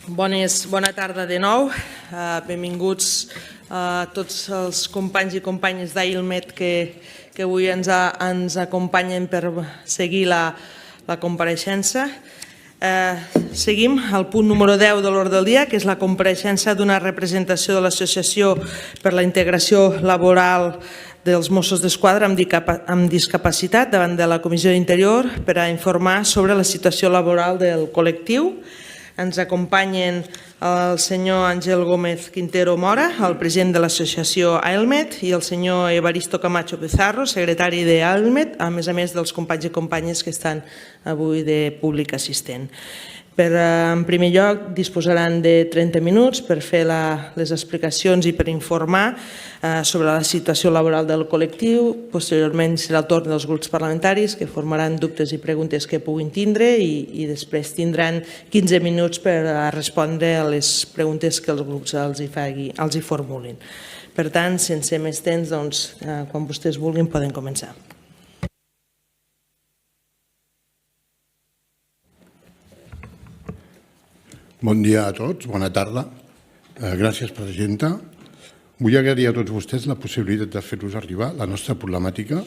Bona tarda de nou. Benvinguts a tots els companys i companyes d'AILMET que avui ens acompanyen per seguir la compareixença. Seguim al punt número 10 de l'ordre del dia, que és la compareixença d'una representació de l'Associació per la Integració Laboral dels Mossos d'Esquadra amb discapacitat davant de la Comissió d'Interior per a informar sobre la situació laboral del col·lectiu. Ens acompanyen el senyor Àngel Gómez Quintero Mora, el president de l'associació AILMET, i el senyor Evaristo Camacho Pizarro, secretari d'AILMET, a més dels companys i companyes que estan avui de públic assistent. En primer lloc, disposaran de 30 minuts per fer les explicacions i per informar sobre la situació laboral del col·lectiu. Posteriorment serà el torn dels grups parlamentaris que formaran dubtes i preguntes que puguin tindre i després tindran 15 minuts per respondre a les preguntes que els grups els hi formulin. Per tant, sense més temps, quan vostès vulguin poden començar. Bon dia a tots, bona tarda. Gràcies, presidenta. Vull agrair a tots vostès la possibilitat de fer-vos arribar la nostra problemàtica,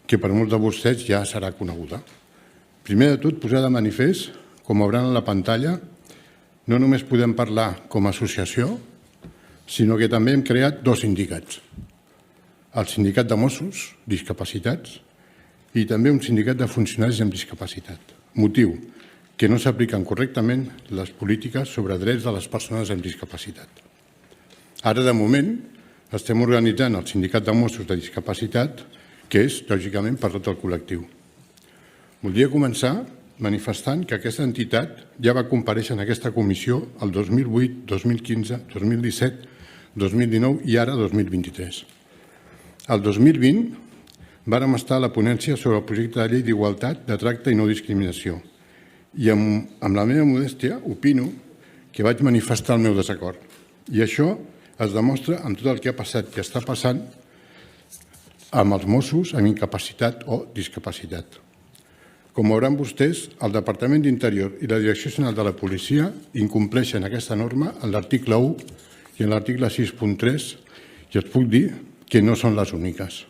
que per molts de vostès ja serà coneguda. Primer de tot, posar de manifest, com veuran a la pantalla, no només podem parlar com a associació, sinó que també hem creat dos sindicats. El sindicat de Mossos, discapacitats, i també un sindicat de funcionaris amb discapacitat. Motiu: que no s'apliquen correctament les polítiques sobre drets de les persones amb discapacitat. Ara, de moment, estem organitzant el sindicat de Mossos de discapacitat, que és, lògicament, per tot el col·lectiu. Voldria començar manifestant que aquesta entitat ja va comparèixer en aquesta comissió el 2008, 2015, 2017, 2019 i ara 2023. El 2020 vàrem estar a la ponència sobre el projecte de llei d'igualtat, de tracte i no discriminació. I amb la meva modèstia opino que vaig manifestar el meu desacord. I això es demostra amb tot el que ha passat i està passant amb els Mossos amb incapacitat o discapacitat. Com veuran vostès, el Departament d'Interior i la Direcció General de la Policia incompleixen aquesta norma en l'article 1 i en l'article 6.3 i els puc dir que no són les úniques.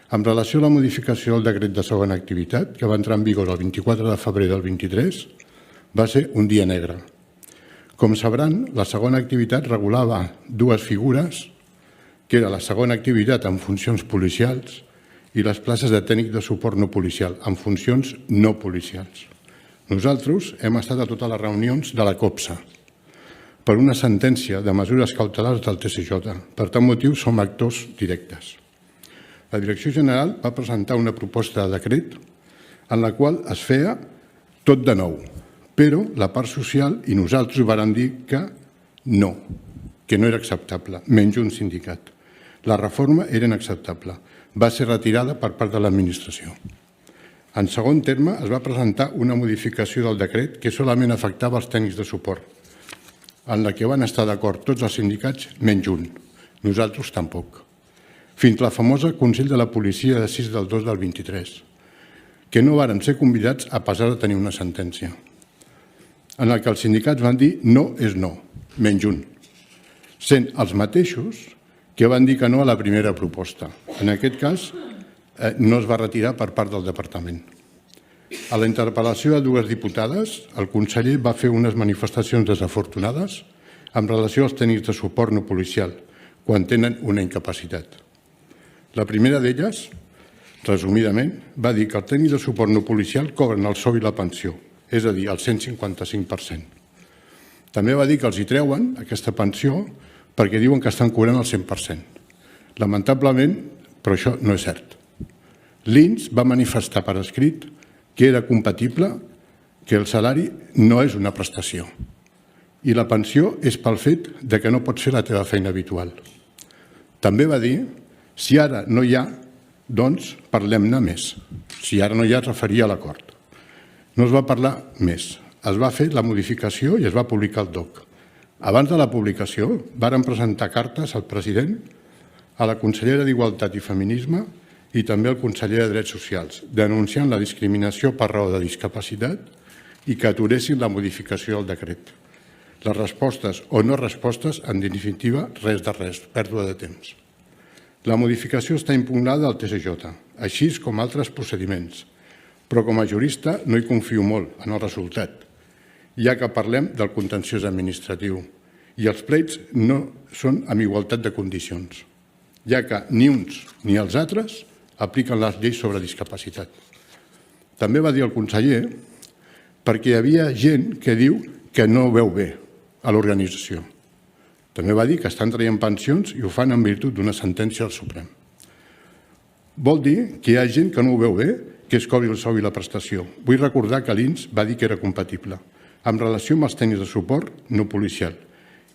En relació a la modificació del decret de segona activitat, que va entrar en vigor el 24 de febrer del 23, va ser un dia negre. Com sabran, la segona activitat regulava dues figures, que era la segona activitat en funcions policials i les places de tècnic de suport no policial, en funcions no policials. Nosaltres hem estat a totes les reunions de la COPSA per una sentència de mesures cautelars del TSJ. Per tant motiu, som actors directes. La Direcció General va presentar una proposta de decret en la qual es feia tot de nou, però la part social i nosaltres vàrem dir que no era acceptable, menys un sindicat. La reforma era inacceptable. Va ser retirada per part de l'administració. En segon terme, es va presentar una modificació del decret que solament afectava els tècnics de suport, en la que van estar d'acord tots els sindicats menys un. Nosaltres tampoc. Fins a la famosa Consell de la Policia de 6 del 2 del 23, que no varen ser convidats a pesar de tenir una sentència, en la que els sindicats van dir no és no, menys un, sent els mateixos que van dir que no a la primera proposta. En aquest cas, no es va retirar per part del departament. A la interpel·lació de dues diputades, el conseller va fer unes manifestacions desafortunades en relació als tècnics de suport no policial, quan tenen una incapacitat. La primera d'elles, resumidament, va dir que el tècnic de suport no policial cobren el sou i la pensió, és a dir, el 155%. També va dir que els hi treuen aquesta pensió perquè diuen que estan cobrant el 100%. Lamentablement, però això no és cert. L'INS va manifestar per escrit que era compatible, que el salari no és una prestació i la pensió és pel fet que no pots fer la teva feina habitual. També va dir: si ara no hi ha, doncs parlem-ne més. Si ara no hi ha, es referia a l'acord. No es va parlar més. Es va fer la modificació i es va publicar el DOC. Abans de la publicació, varen presentar cartes al president, a la consellera d'Igualtat i Feminisme i també al conseller de Drets Socials, denunciant la discriminació per raó de discapacitat i que aturessin la modificació del decret. Les respostes o no respostes, en definitiva, res de res, pèrdua de temps. La modificació està impugnada al TSJ, així com altres procediments, però com a jurista no hi confio molt en el resultat, ja que parlem del contenciós administratiu i els pleits no són amb igualtat de condicions, ja que ni uns ni els altres apliquen les lleis sobre discapacitat. També va dir el conseller perquè hi havia gent que diu que no ho veu bé a l'organització. També va dir que estan traient pensions i ho fan en virtut d'una sentència del Suprem. Vol dir que hi ha gent que no ho veu bé, que es cobri el sou i la prestació. Vull recordar que l'INS va dir que era compatible en relació amb els tècnics de suport no policial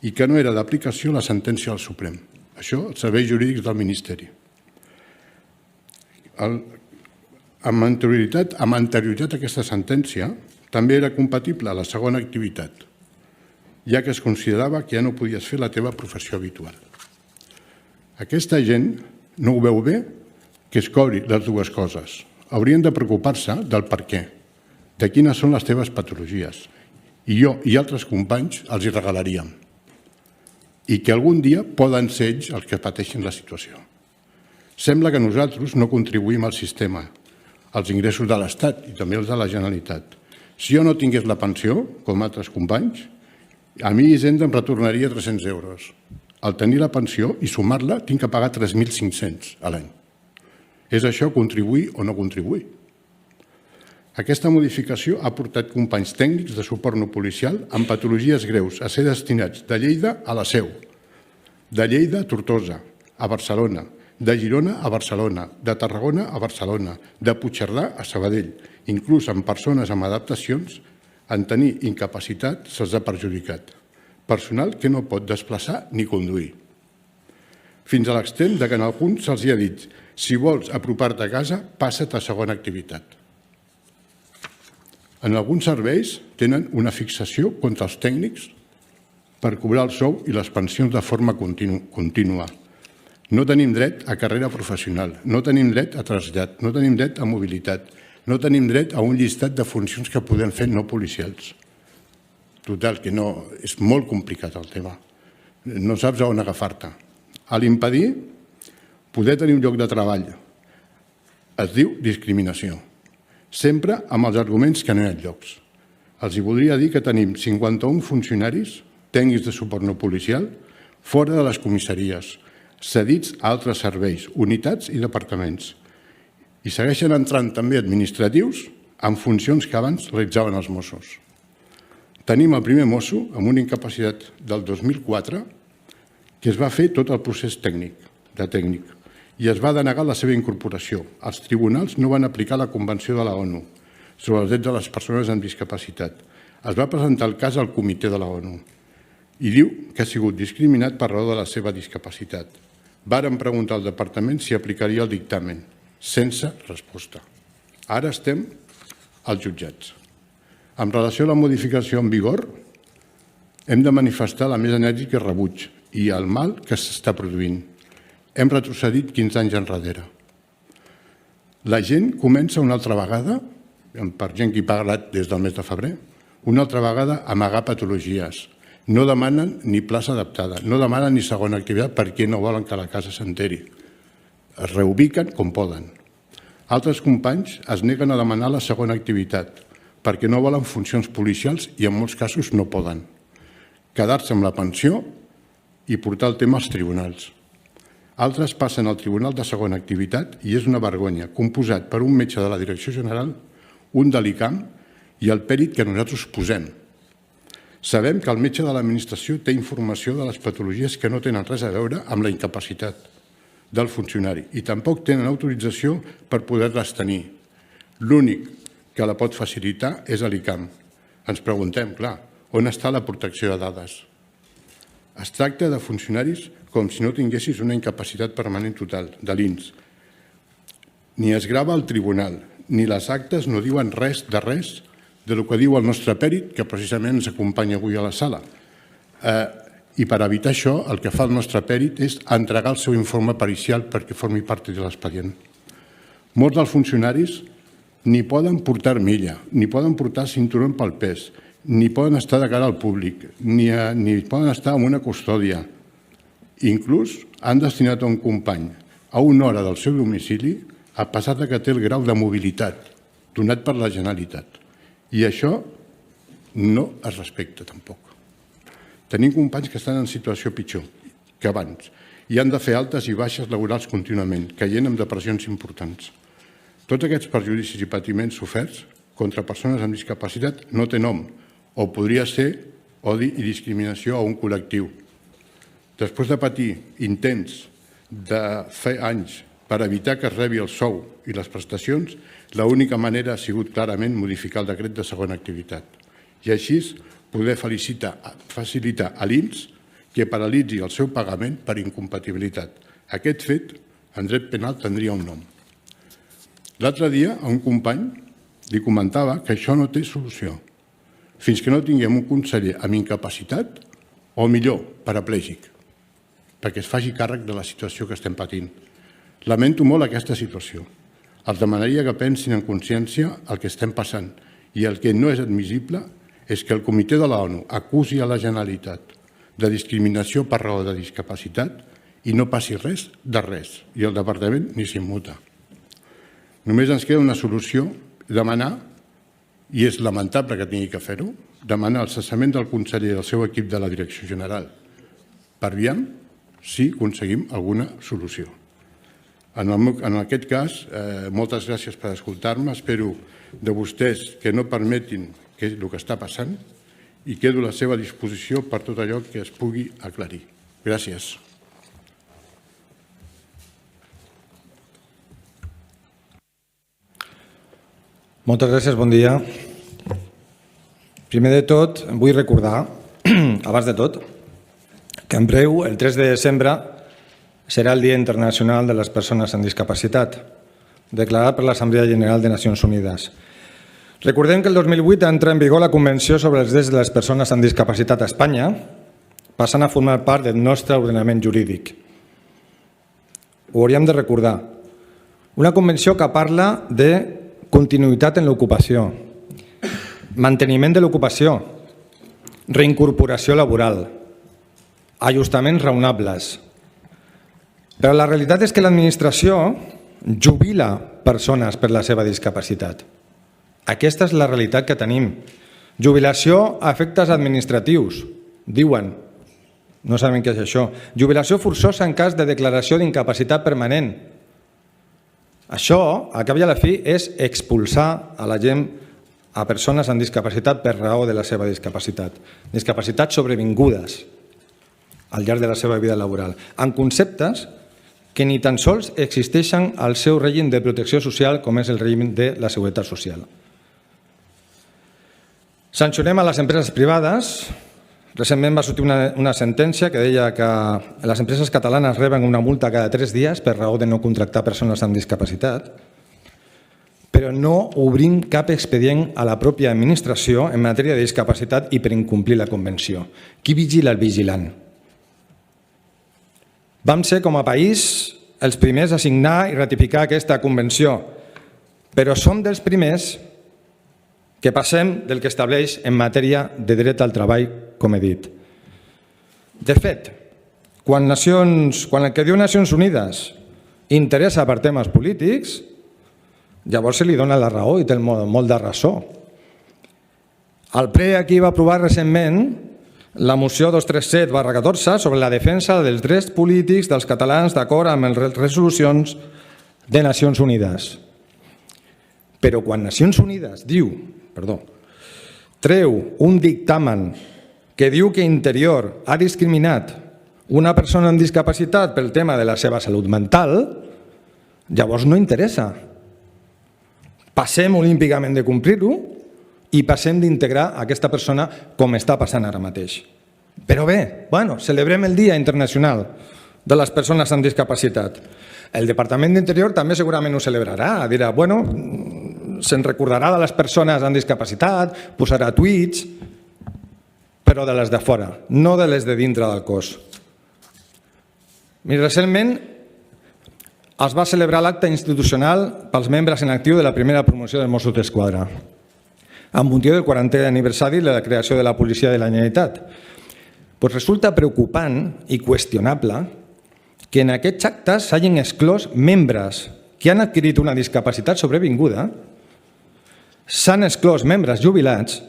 i que no era d'aplicació la sentència del Suprem. Això, els serveis jurídics del Ministeri. Amb anterioritat a aquesta sentència, també era compatible la segona activitat, ja que es considerava que ja no podies fer la teva professió habitual. Aquesta gent no ho veu bé que es cobri les dues coses. Haurien de preocupar-se del per què, de quines són les teves patologies. I jo i altres companys els hi regalaríem. I que algun dia poden ser ells els que pateixin la situació. Sembla que nosaltres no contribuïm al sistema, als ingressos de l'Estat i també els de la Generalitat. Si jo no tingués la pensió, com altres companys, a mi Hisenda em retornaria 300 euros. Al tenir la pensió i sumar-la, tinc que pagar 3.500 a l'any. És això contribuir o no contribuir? Aquesta modificació ha portat companys tècnics de suport no policial amb patologies greus a ser destinats de Lleida a la Seu, de Lleida a Tortosa, a Barcelona, de Girona a Barcelona, de Tarragona a Barcelona, de Puigcerdà a Sabadell. Inclús amb persones amb adaptacions, en tenir incapacitat se'ls ha perjudicat. Personal que no pot desplaçar ni conduir. Fins a l'extrem que en alguns se'ls ha dit si vols apropar-te a casa, passa't a segona activitat. En alguns serveis tenen una fixació contra els tècnics per cobrar el sou i les pensions de forma contínua. No tenim dret a carrera professional, no tenim dret a trasllat, no tenim dret a mobilitat, no tenim dret a un llistat de funcions que podem fer no policials. Total, que no, és molt complicat el tema. No saps a on agafar-te. A l'impedir poder tenir un lloc de treball es diu discriminació. Sempre amb els arguments que no hi ha llocs. Els voldria dir que tenim 51 funcionaris, tècnics de suport no policial, fora de les comissaries, cedits a altres serveis, unitats i departaments. I segueixen entrant també administratius amb funcions que abans realitzaven els Mossos. Tenim el primer mosso amb una incapacitat del 2004 que es va fer tot el procés tècnic i es va denegar la seva incorporació. Els tribunals no van aplicar la Convenció de la ONU sobre els drets de les persones amb discapacitat. Es va presentar el cas al comitè de la ONU i diu que ha sigut discriminat per raó de la seva discapacitat. Vàrem preguntar al departament si aplicaria el dictamen, sense resposta. Ara estem als jutjats. En relació a la modificació en vigor, hem de manifestar la més enèrgica rebuig i el mal que s'està produint. Hem retrocedit 15 anys enrere. La gent comença una altra vegada, per gent que hi ha parlat des del mes de febrer, una altra vegada a amagar patologies. No demanen ni plaça adaptada, no demanen ni segona activitat perquè no volen que la casa s'enteri. Es reubiquen com poden. Altres companys es neguen a demanar la segona activitat perquè no volen funcions policials i en molts casos no poden. Quedar-se amb la pensió i portar el tema als tribunals. Altres passen al Tribunal de Segona Activitat i és una vergonya, composat per un metge de la Direcció General, un de l'ICAM i el pèrit que nosaltres posem. Sabem que el metge de l'administració té informació de les patologies que no tenen res a veure amb la incapacitat del funcionari i tampoc tenen autorització per poder-les tenir. L'únic que la pot facilitar és l'ICAM. Ens preguntem, clar, on està la protecció de dades? Es tracta de funcionaris com si no tinguessis una incapacitat permanent total, de l'INS. Ni es grava al tribunal, ni les actes no diuen res del que diu el nostre pèrit, que precisament ens acompanya avui a la sala. I per evitar això, el que fa el nostre pèrit és entregar el seu informe pericial perquè formi part de l'expedient. Molts dels funcionaris ni poden portar armilla, ni poden portar cinturó pel pes, ni poden estar de cara al públic, ni poden estar en una custòdia. Inclús han destinat a un company a una hora del seu domicili a pesar que té el grau de mobilitat donat per la Generalitat. I això no es respecta tampoc. Tenim companys que estan en situació pitjor que abans i han de fer altes i baixes laborals contínuament, caient en depressions importants. Tots aquests perjudicis i patiments soferts contra persones amb discapacitat no té nom, o podria ser odi i discriminació a un col·lectiu. Després de patir intents de fer anys per evitar que es rebi el sou i les prestacions, l'única manera ha sigut clarament modificar el decret de segona activitat i així poder facilitar a l'INS que paralitzi el seu pagament per incompatibilitat. Aquest fet, en dret penal, tindria un nom. L'altre dia, a un company li comentava que això no té solució fins que no tinguem un conseller amb incapacitat o, millor, paraplègic, perquè es faci càrrec de la situació que estem patint. Lamento molt aquesta situació. Els demanaria que pensin en consciència el que estem passant i el que no és admissible és que el Comitè de la ONU acusi a la Generalitat de discriminació per raó de discapacitat i no passi res de res i el Departament ni s'immuta. Només ens queda una solució, demanar, i és lamentable que tingui que fer-ho, demanar el cessament del conseller i del seu equip de la Direcció General per aviam si aconseguim alguna solució. En aquest cas, moltes gràcies per escoltar-me. Espero de vostès que no permetin el que està passant i quedo a la seva disposició per tot allò que es pugui aclarir. Gràcies. Moltes gràcies, bon dia. Primer de tot, vull recordar, abans de tot, que en breu, el 3 de desembre, serà el Dia Internacional de les Persones amb Discapacitat, declarat per l'Assemblea General de Nacions Unides. Recordem que el 2008 entra en vigor la Convenció sobre els drets de les persones amb discapacitat a Espanya, passant a formar part del nostre ordenament jurídic. Ho hauríem de recordar. Una convenció que parla de continuïtat en l'ocupació, manteniment de l'ocupació, reincorporació laboral, ajustaments raonables. Però la realitat és que l'administració jubila persones per la seva discapacitat. Aquesta és la realitat que tenim. Jubilació a efectes administratius, diuen. No saben què és això. Jubilació forçosa en cas de declaració d'incapacitat permanent. Això, al cap i a la fi, és expulsar a la gent, a persones amb discapacitat per raó de la seva discapacitat. Discapacitats sobrevingudes al llarg de la seva vida laboral, en conceptes que ni tan sols existeixen al seu règim de protecció social com és el règim de la seguretat social. Sancionem a les empreses privades. Recentment va sortir una sentència que deia que les empreses catalanes reben una multa cada 3 dies per raó de no contractar persones amb discapacitat, però no obrim cap expedient a la pròpia administració en matèria de discapacitat i per incomplir la Convenció. Qui vigila el vigilant? Vam ser, com a país, els primers a signar i ratificar aquesta Convenció, però som dels primers que passem del que estableix en matèria de dret al treball, com he dit. De fet, quan el que diu Nacions Unides interessa per temes polítics, llavors se li dona la raó i té molt de raó. El ple aquí va aprovar recentment la moció 237/14 sobre la defensa dels drets polítics dels catalans d'acord amb les resolucions de Nacions Unides. Però quan Nacions Unides treu un dictamen que diu que Interior ha discriminat una persona amb discapacitat pel tema de la seva salut mental, llavors no interessa. Passem olímpicament de complir-ho i passem d'integrar aquesta persona com està passant ara mateix. Però bé, celebrem el Dia Internacional de les Persones amb Discapacitat. El Departament d'Interior també segurament ho celebrarà, dirà, se'n recordarà de les persones amb discapacitat, posarà tuits, però de les de fora, no de les de dintre del cos. Recentment es va celebrar l'acte institucional pels membres en actiu de la primera promoció dels Mossos d'Esquadra. amb motiu del 40è aniversari de la creació de la Policia de la Generalitat. Pues resulta preocupant i qüestionable que en aquests actes s'hagin exclòs membres que han adquirit una discapacitat sobrevinguda, s'han exclòs membres jubilats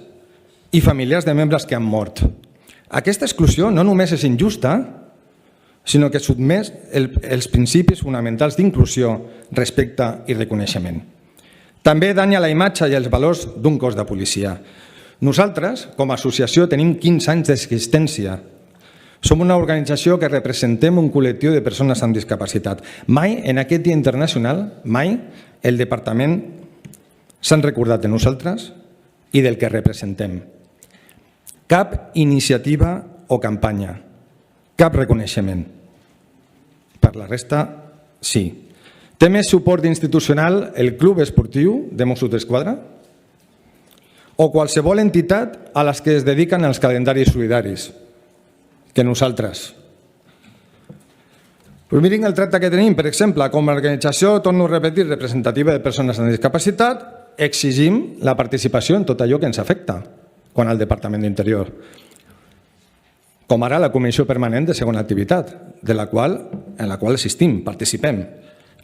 i familiars de membres que han mort. Aquesta exclusió no només és injusta, sinó que sotmet els principis fonamentals d'inclusió, respecte i reconeixement. També danya la imatge i els valors d'un cos de policia. Nosaltres, com a associació, tenim 15 anys d'existència. Som una organització que representem un col·lectiu de persones amb discapacitat. Mai, en aquest dia internacional, mai el departament s'han recordat de nosaltres i del que representem. Cap iniciativa o campanya, cap reconeixement. Per la resta, sí. Té més suport institucional el Club Esportiu de Mossos d'Esquadra o qualsevol entitat a les que es dediquen als calendaris solidaris que nosaltres. Però mirin el tracte que tenim, per exemple, com a organització, torno a repetir, representativa de persones amb discapacitat, exigim la participació en tot allò que ens afecta quan al Departament d'Interior. Com ara la Comissió Permanent de Segona Activitat, en la qual assistim, participem.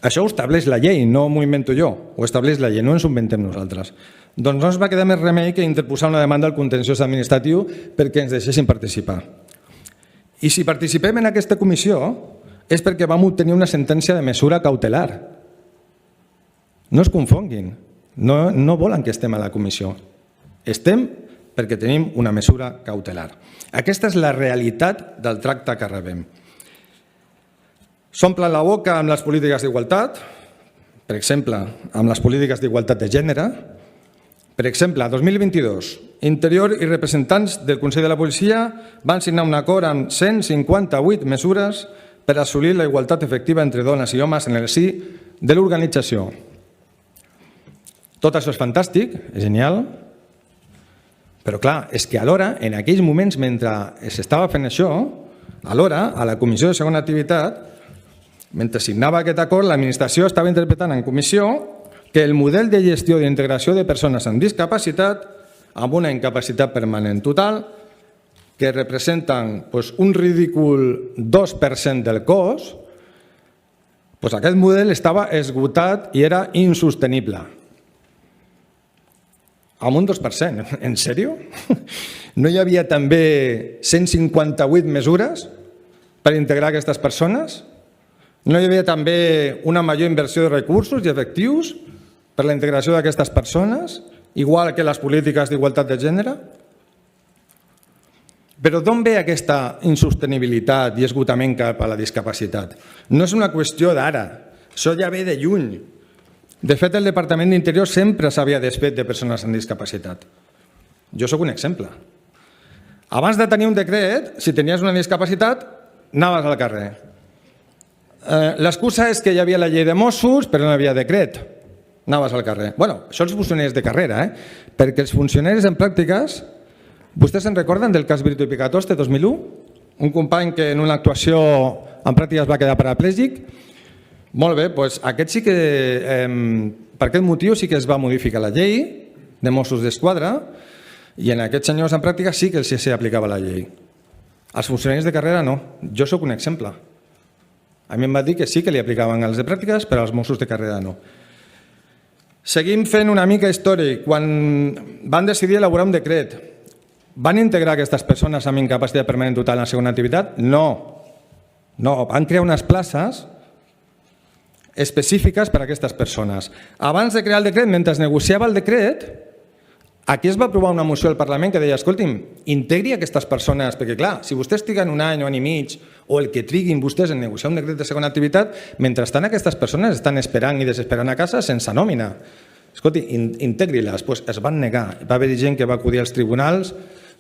Això ho estableix la llei, no m'ho invento jo, ho estableix la llei, no ens ho inventem nosaltres. Doncs no ens va quedar més remei que interposar una demanda al contenciós administratiu perquè ens deixessin participar. I si participem en aquesta comissió és perquè vam obtenir una sentència de mesura cautelar. No es confonguin, no volen que estem a la comissió. Estem perquè tenim una mesura cautelar. Aquesta és la realitat del tracte que rebem. S'omplen la boca amb les polítiques d'igualtat, per exemple, amb les polítiques d'igualtat de gènere. Per exemple, 2022, Interior i representants del Consell de la Policia van signar un acord amb 158 mesures per assolir la igualtat efectiva entre dones i homes en el si de l'organització. Tot això és fantàstic, és genial, però clar, és que alhora, en aquells moments, mentre s'estava fent això, alhora, a la Comissió de Segona Activitat, mentre signava aquest acord, l'administració estava interpretant en comissió que el model de gestió d'integració de persones amb discapacitat, amb una incapacitat permanent total, que representen un ridícul 2% del cos, aquest model estava esgotat i era insostenible. Amb un 2%, en sèrio? No hi havia també 158 mesures per integrar aquestes persones? No hi havia també una major inversió de recursos i efectius per la integració d'aquestes persones, igual que les polítiques d'igualtat de gènere? Però d'on ve aquesta insostenibilitat i esgotament cap a la discapacitat? No és una qüestió d'ara, això ja ve de lluny. De fet, el Departament d'Interior sempre s'havia desfet de persones amb discapacitat. Jo sóc un exemple. Abans de tenir un decret, si tenies una discapacitat, anaves al carrer. L'excusa és que hi havia la llei de Mossos, però no hi havia decret. Anaves al carrer. Bueno, això els funcionaris de carrera, perquè els funcionaris en pràctiques, vostès se'n recorden del cas Brito i Picatoste 2001? Un company que en una actuació en pràctiques va quedar paraplègic. Molt bé, doncs aquest sí que, per aquest motiu sí que es va modificar la llei de Mossos d'Esquadra i en aquests senyors en pràctica sí que els s'aplicava la llei. Als funcionaris de carrera no. Jo sóc un exemple. A mi em va dir que sí que li aplicaven als de pràctiques, però als Mossos de carrera no. Seguim fent una mica històric. Quan van decidir elaborar un decret, van integrar aquestes persones amb incapacitat permanent total en la segona activitat? No. No, van crear unes places específiques per a aquestes persones. Abans de crear el decret, mentre es negociava el decret, aquí es va aprovar una moció al Parlament que deia, escolti'm, integri aquestes persones, perquè clar, si vostès triguen un any o any i mig, o el que triguin vostès en negociar un decret de segona activitat, mentrestant aquestes persones estan esperant i desesperant a casa sense nòmina. Escolti, integri-les. Doncs es van negar. Va haver gent que va acudir als tribunals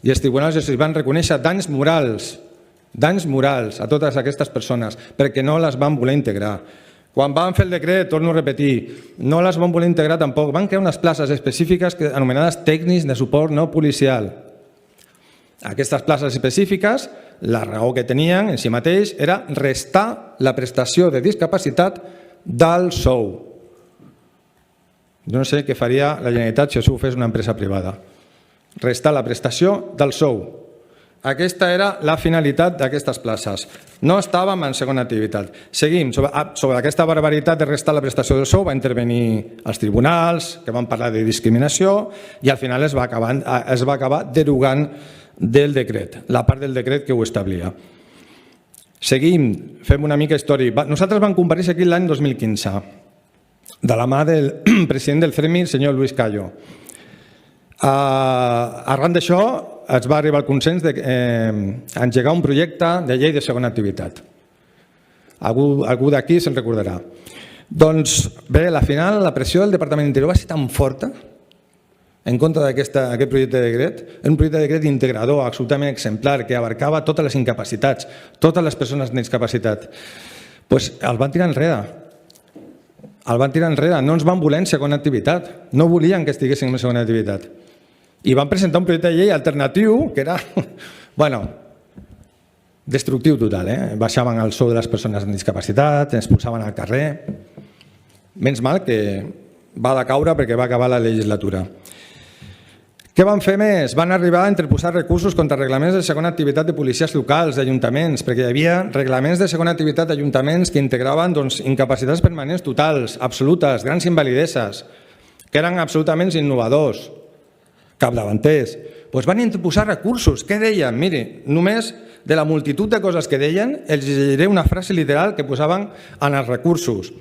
i els tribunals els van reconèixer danys morals a totes aquestes persones perquè no les van voler integrar. Quan van fer el decret, torno a repetir, no les van voler integrar tampoc. Van crear unes places específiques anomenades tècnics de suport no policial. Aquestes places específiques, la raó que tenien en si mateix era restar la prestació de discapacitat del sou. Jo no sé què faria la Generalitat si això ho fes una empresa privada. restar la prestació del sou. Aquesta era la finalitat d'aquestes places. No estàvem en segona activitat. Seguim. Sobre aquesta barbaritat de restar la prestació del sou va intervenir els tribunals, que van parlar de discriminació, i al final es va acabar derogant del decret, la part del decret que ho establia. Seguim, fem una mica històric. Nosaltres vam comparèixer aquí l'any 2015, de la mà del president del CERMI, el senyor Luis Callo. Arran d'això, es va arribar al consens d'engegar un projecte de llei de segona activitat. Algú d'aquí se'n recordarà. Doncs bé, al final la pressió del Departament d'Interior va ser tan forta en contra d'aquest projecte de decret, un projecte de decret integrador, absolutament exemplar, que abarcava totes les incapacitats, totes les persones amb discapacitat. Doncs el van tirar enrere. El van tirar enrere, no ens van voler en segona activitat, no volien que estiguéssim en segona activitat. I van presentar un projecte de llei alternatiu que era, destructiu total. Baixaven el sou de les persones amb discapacitat, ens expulsaven al carrer. Menys mal que va decaure perquè va acabar la legislatura. Què van fer més? Van arribar a interposar recursos contra reglaments de segona activitat de policies locals, d'ajuntaments, perquè hi havia reglaments de segona activitat d'ajuntaments que integraven incapacitats permanents totals, absolutes, grans invalideses, que eren absolutament innovadors, capdavanters. Doncs van interposar recursos. Què deien? Miri, només de la multitud de coses que deien, els llegiré una frase literal que posaven en els recursos.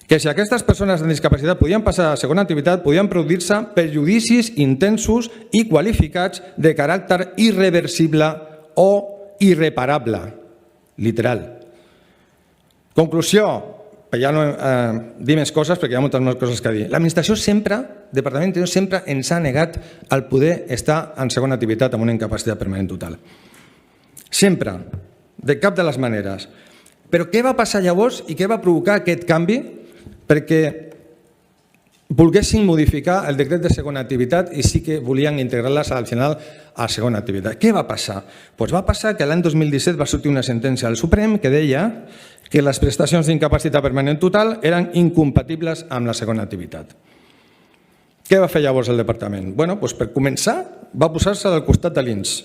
Que si aquestes persones amb discapacitat podien passar a segona activitat, podien produir-se perjudicis intensos i qualificats de caràcter irreversible o irreparable. Literal. Conclusió, per ja no dir més coses perquè hi ha moltes més coses que dir. L'administració sempre, el Departament d'Interior sempre ens ha negat el poder estar en segona activitat amb una incapacitat permanent total. Sempre, de cap de les maneres. Però què va passar llavors i què va provocar aquest canvi perquè volguessin modificar el decret de segona activitat i sí que volien integrar-les al final a segona activitat? Què va passar? Doncs va passar que l'any 2017 va sortir una sentència al Suprem que deia que les prestacions d'incapacitat permanent total eren incompatibles amb la segona activitat. Què va fer llavors el departament? Doncs per començar va posar-se del costat de l'INS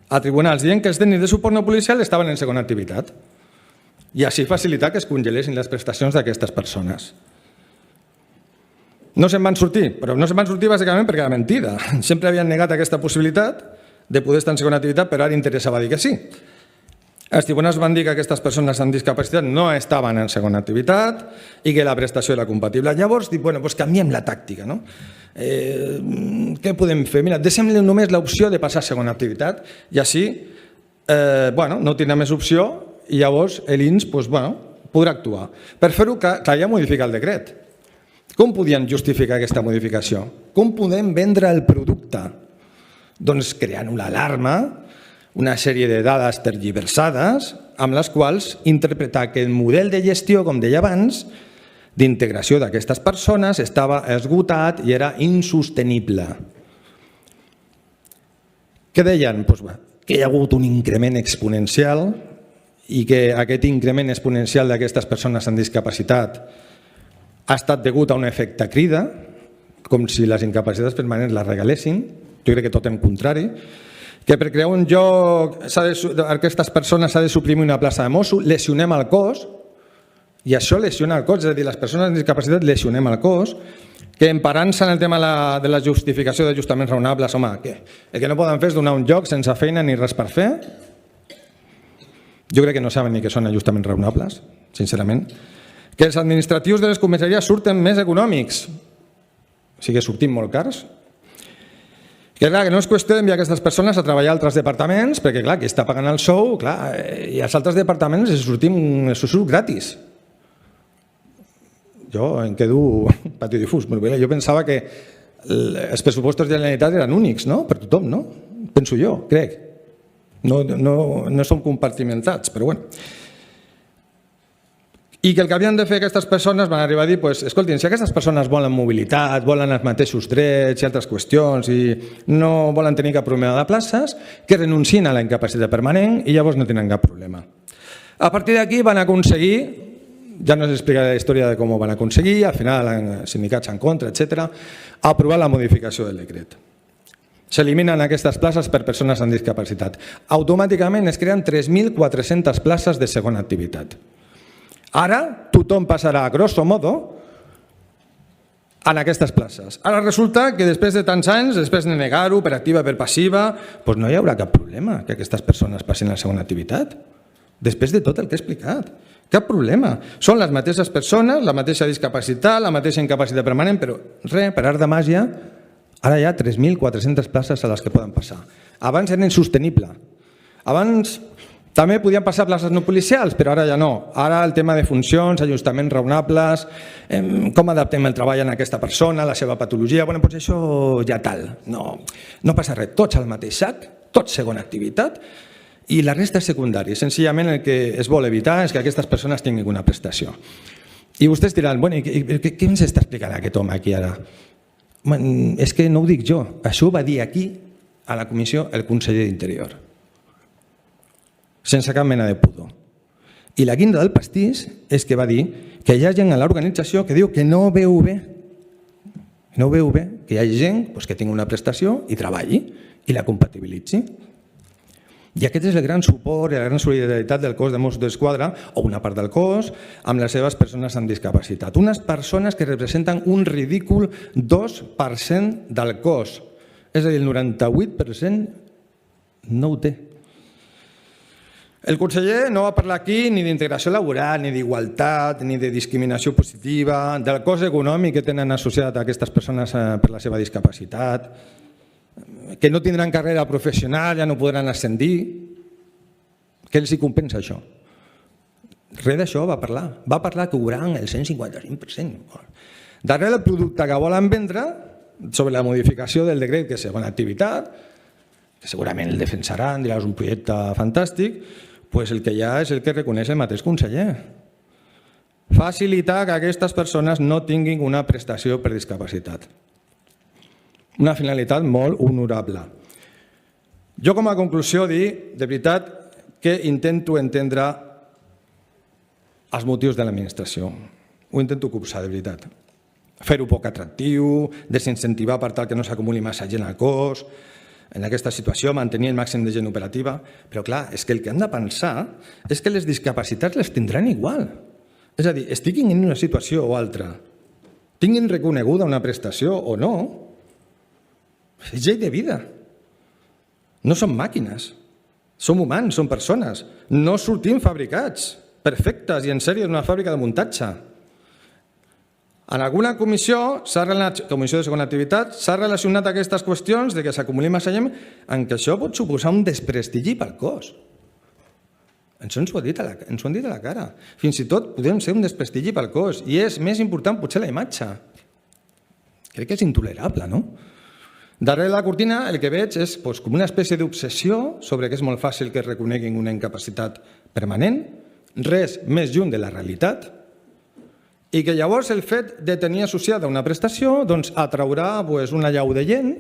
a tribunals dient que els tècnics de suport no policial estaven en segona activitat i així facilitar que es congelessin les prestacions d'aquestes persones. No se'n van sortir, però no se'n van sortir bàsicament perquè era mentida. Sempre havien negat aquesta possibilitat de poder estar en segona activitat, però ara interessava dir que sí. Els tribunals van dir que aquestes persones amb discapacitat no estaven en segona activitat i que la prestació era compatible. Llavors, doncs canviem la tàctica. Què podem fer? Mira, deixem-li només l'opció de passar a segona activitat i així no tindrà més opció i llavors l'INS podrà actuar. Per fer-ho, calia modificar el decret. Com podien justificar aquesta modificació? Com podem vendre el producte? Doncs creant una alarma, una sèrie de dades tergiversades amb les quals interpretar que el model de gestió, com deia abans, d'integració d'aquestes persones estava esgotat i era insostenible. Què deien? Que hi ha hagut un increment exponencial i que aquest increment exponencial d'aquestes persones amb discapacitat ha estat degut a un efecte crida, com si les incapacitats permanents les regalessin. Jo crec que tot en contrari. Que per crear un lloc a aquestes persones s'ha de suprimir una plaça de mosso, lesionem el cos, i això lesiona el cos, és a dir, les persones amb discapacitat lesionem el cos, que emparant-se en el tema de la justificació d'ajustaments raonables, home, el que no poden fer és donar un lloc sense feina ni res per fer. Jo crec que no saben ni què són ajustaments raonables, sincerament. Que els administratius de les comissaries surten més econòmics, o sigui, sortim molt cars. Que no és qüestió d'enviar aquestes persones a treballar a altres departaments, perquè qui està pagant el sou, i als altres departaments els surt gratis. Jo em quedo patidifús. Jo pensava que els pressupostos de la Generalitat eren únics, per tothom, no? Penso jo, crec. No són compartimentats, però bueno. I que el que havien de fer aquestes persones van arribar a dir, escoltin, si aquestes persones volen mobilitat, volen els mateixos drets i altres qüestions i no volen tenir cap problema de places, que renuncien a la incapacitat permanent i llavors no tenen cap problema. A partir d'aquí van aconseguir, ja no s'explica la història de com ho van aconseguir, al final els sindicats en contra, etc., aprovar la modificació del decret. s'eliminen aquestes places per persones amb discapacitat. Automàticament es creen 3.400 places de segona activitat. Ara tothom passarà, a grosso modo, en aquestes places. Ara resulta que després de tants anys, després de negar-ho per activa, per passiva, doncs no hi haurà cap problema que aquestes persones passin a la segona activitat. Després de tot el que he explicat. Cap problema. Són les mateixes persones, la mateixa discapacitat, la mateixa incapacitat permanent, però res, per art de màgia, ara hi ha 3.400 places a les que poden passar. Abans era insostenible. Abans també podien passar places no policials, però ara ja no. Ara el tema de funcions, ajustaments raonables, com adaptem el treball en aquesta persona, la seva patologia, bueno, doncs això ja tal. No passa res, tots al mateix sac, tots segona activitat, i la resta és secundari. Senzillament el que es vol evitar és que aquestes persones tinguin una prestació. I vostès diran, bueno, què ens està explicant aquest home aquí ara? És que no ho dic jo, això ho va dir aquí a la comissió el conseller d'Interior, sense cap mena de pudor. I la guinda del pastís és que va dir que hi ha gent a l'organització que diu que no veu bé, que hi ha gent que tingui una prestació i treballi i la compatibilitzi. I aquest és el gran suport i la gran solidaritat del cos de Mossos d'Esquadra, o una part del cos, amb les seves persones amb discapacitat. Unes persones que representen un ridícul 2% del cos. És a dir, el 98% no ho té. El conseller no va parlar aquí ni d'integració laboral, ni d'igualtat, ni de discriminació positiva, del cost econòmic que tenen associat a aquestes persones per la seva discapacitat, que no tindran carrera professional, ja no podran ascendir. Què els hi compensa això? Res d'això va parlar. Va parlar que cobraran el 155%. Darrere el producte que volen vendre, sobre la modificació del decret que és segona activitat, que segurament el defensaran, dirà que és un projecte fantàstic, doncs el que hi ha és el que reconeix el mateix conseller. Facilitar que aquestes persones no tinguin una prestació per discapacitat. Una finalitat molt honorable. Jo com a conclusió dir, de veritat, que intento entendre els motius de l'administració. Ho intento copsar, de veritat. Fer-ho poc atractiu, desincentivar per tal que no s'acumuli massa gent al cos, en aquesta situació mantenir el màxim de gent operativa, però clar, és que el que han de pensar és que les discapacitats les tindran igual. És a dir, estiguin en una situació o altra, tinguin reconeguda una prestació o no, és llei de vida. No som màquines, som humans, som persones. No sortim fabricats, perfectes i en sèrie d'una fàbrica de muntatge. En alguna comissió de segona activitat, s'ha relacionat aquestes qüestions de que s'acumuli massa gent en què això pot suposar un desprestigi pel cos. Ens ho han dit a la cara. Fins i tot podem ser un desprestigi pel cos i és més important potser la imatge. Crec que és intolerable, no? Darrere la cortina el que veig és com una espècie d'obsessió sobre que és molt fàcil que es reconeguin una incapacitat permanent, res més lluny de la realitat, i que llavors el fet de tenir associada una prestació atraurà una llau de gent,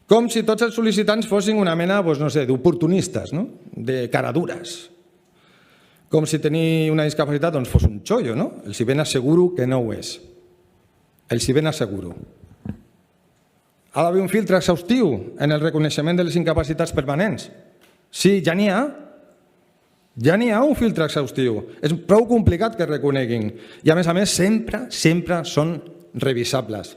com si tots els sol·licitants fossin una mena d'oportunistes, de caradures. Com si tenir una discapacitat fos un xollo, no? Els hi ben asseguro que no ho és. Els hi ben asseguro. Ha d'haver un filtre exhaustiu en el reconeixement de les incapacitats permanents. Sí, ja n'hi ha. Ja n'hi ha un filtre exhaustiu. És prou complicat que es reconeguin. I a més, sempre són revisables.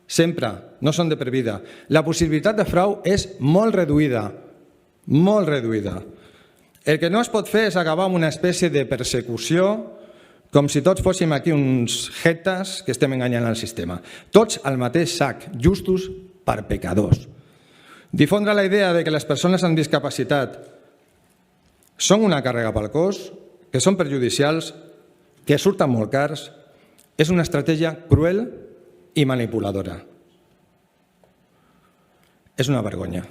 Sempre, no són de per vida. La possibilitat de frau és molt reduïda. Molt reduïda. El que no es pot fer és acabar amb una espècie de persecució com si tots fóssim aquí uns jetes que estem enganyant el sistema. Tots al mateix sac, justos per pecadors. Difondre la idea de que les persones amb discapacitat són una càrrega pel cos, que són perjudicials, que surten molt cars, és una estratègia cruel i manipuladora. És una vergonya.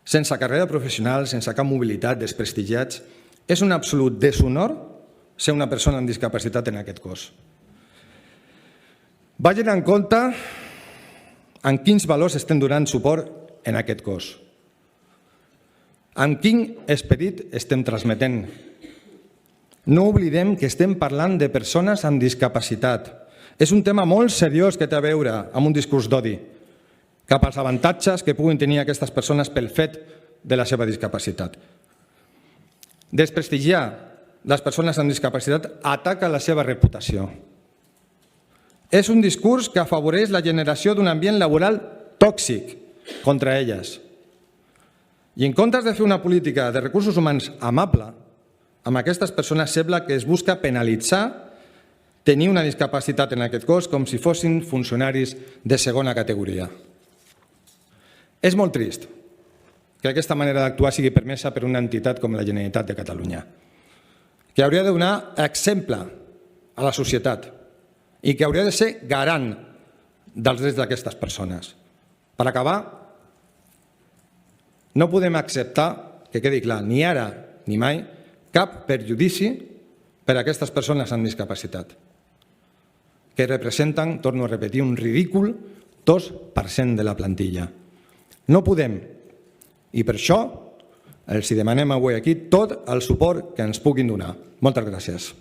Sense carrera professional, sense cap mobilitat, desprestigiats, és un absolut deshonor ser una persona amb discapacitat en aquest cos. Vagin en compte en quins valors estem donant suport en aquest cos. Amb quin esperit estem transmetent. No oblidem que estem parlant de persones amb discapacitat. És un tema molt seriós que té a veure amb un discurs d'odi. cap als avantatges que puguin tenir aquestes persones pel fet de la seva discapacitat. Desprestigiar les persones amb discapacitat ataca la seva reputació. És un discurs que afavoreix la generació d'un ambient laboral tòxic contra elles. I en comptes de fer una política de recursos humans amable, amb aquestes persones sembla que es busca penalitzar tenir una discapacitat en aquest cos com si fossin funcionaris de segona categoria. És molt trist que aquesta manera d'actuar sigui permesa per una entitat com la Generalitat de Catalunya, que hauria de donar exemple a la societat i que hauria de ser garant dels drets d'aquestes persones. Per acabar, no podem acceptar, que quedi clar, ni ara ni mai, cap perjudici per a aquestes persones amb discapacitat, que representen, torno a repetir, un ridícul 2% de la plantilla. No podem, i per això els demanem avui aquí tot el suport que ens puguin donar. Moltes gràcies.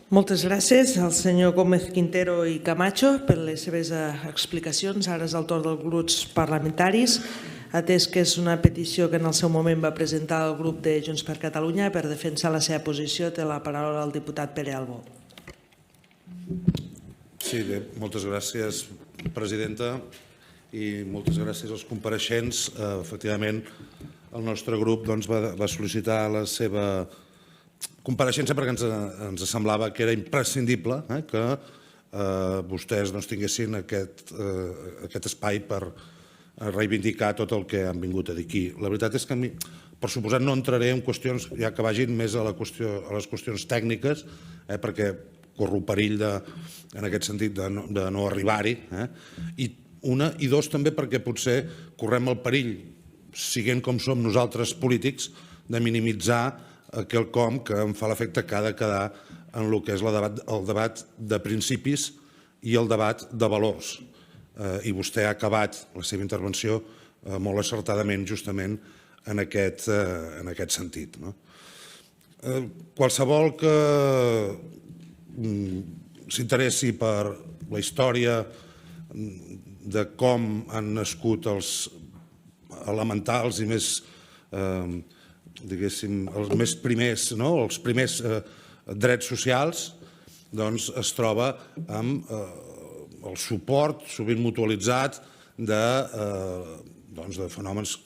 Moltes gràcies al senyor Gómez Quintero i Camacho per les seves explicacions. Ara és el torn dels grups parlamentaris, atès que és una petició que en el seu moment va presentar el grup de Junts per Catalunya per defensar la seva posició. Té la paraula el diputat Pere Albó. Sí, bé, moltes gràcies, presidenta, i moltes gràcies als compareixents. Efectivament, el nostre grup va sol·licitar la seva compareixença perquè ens semblava que era imprescindible que vostès tinguessin aquest espai per reivindicar tot el que han vingut a dir aquí. La veritat és que a mi, per suposat, no entraré en qüestions ja que vagin més a les qüestions tècniques, perquè corro perill, en aquest sentit, de no arribar-hi. I dos, també perquè potser correm el perill, siguent com som nosaltres polítics, de minimitzar quelcom que em fa l'efecte que ha de quedar en el que és el debat de principis i el debat de valors. I vostè ha acabat la seva intervenció molt acertadament justament en aquest sentit. Qualsevol que s'interessi per la història de com han nascut els elementals i més, diguéssim, els més primers, els primers drets socials, doncs es troba amb el suport sovint mutualitzat de fenòmens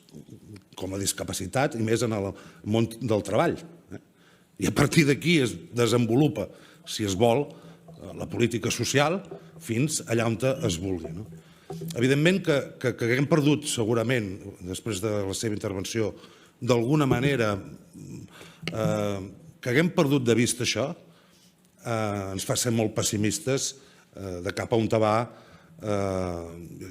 com la discapacitat i més en el món del treball. I a partir d'aquí es desenvolupa, si es vol, la política social fins allà on es vulgui. Evidentment que haguem perdut segurament, després de la seva intervenció, d'alguna manera, que haguem perdut de vista això, ens fa ser molt pessimistes de cap a on va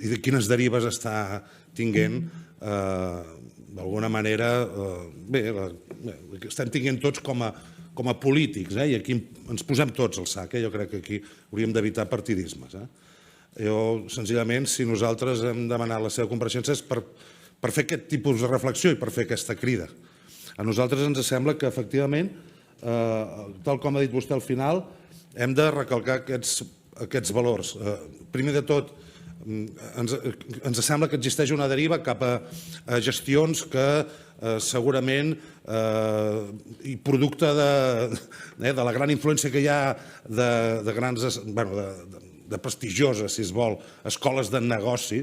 i de quines derives està tinguent, d'alguna manera, bé, estem tinguent tots com a polítics, i aquí ens posem tots al sac. Jo crec que aquí hauríem d'evitar partidismes. Jo, senzillament, si nosaltres hem demanat la seva compareixença és per fer aquest tipus de reflexió i per fer aquesta crida. A nosaltres ens sembla que, efectivament, tal com ha dit vostè al final, hem de recalcar aquests valors. Primer de tot, ens sembla que existeix una deriva cap a gestions que segurament, i producte de la gran influència que hi ha de grans, de prestigioses, si es vol, escoles de negoci,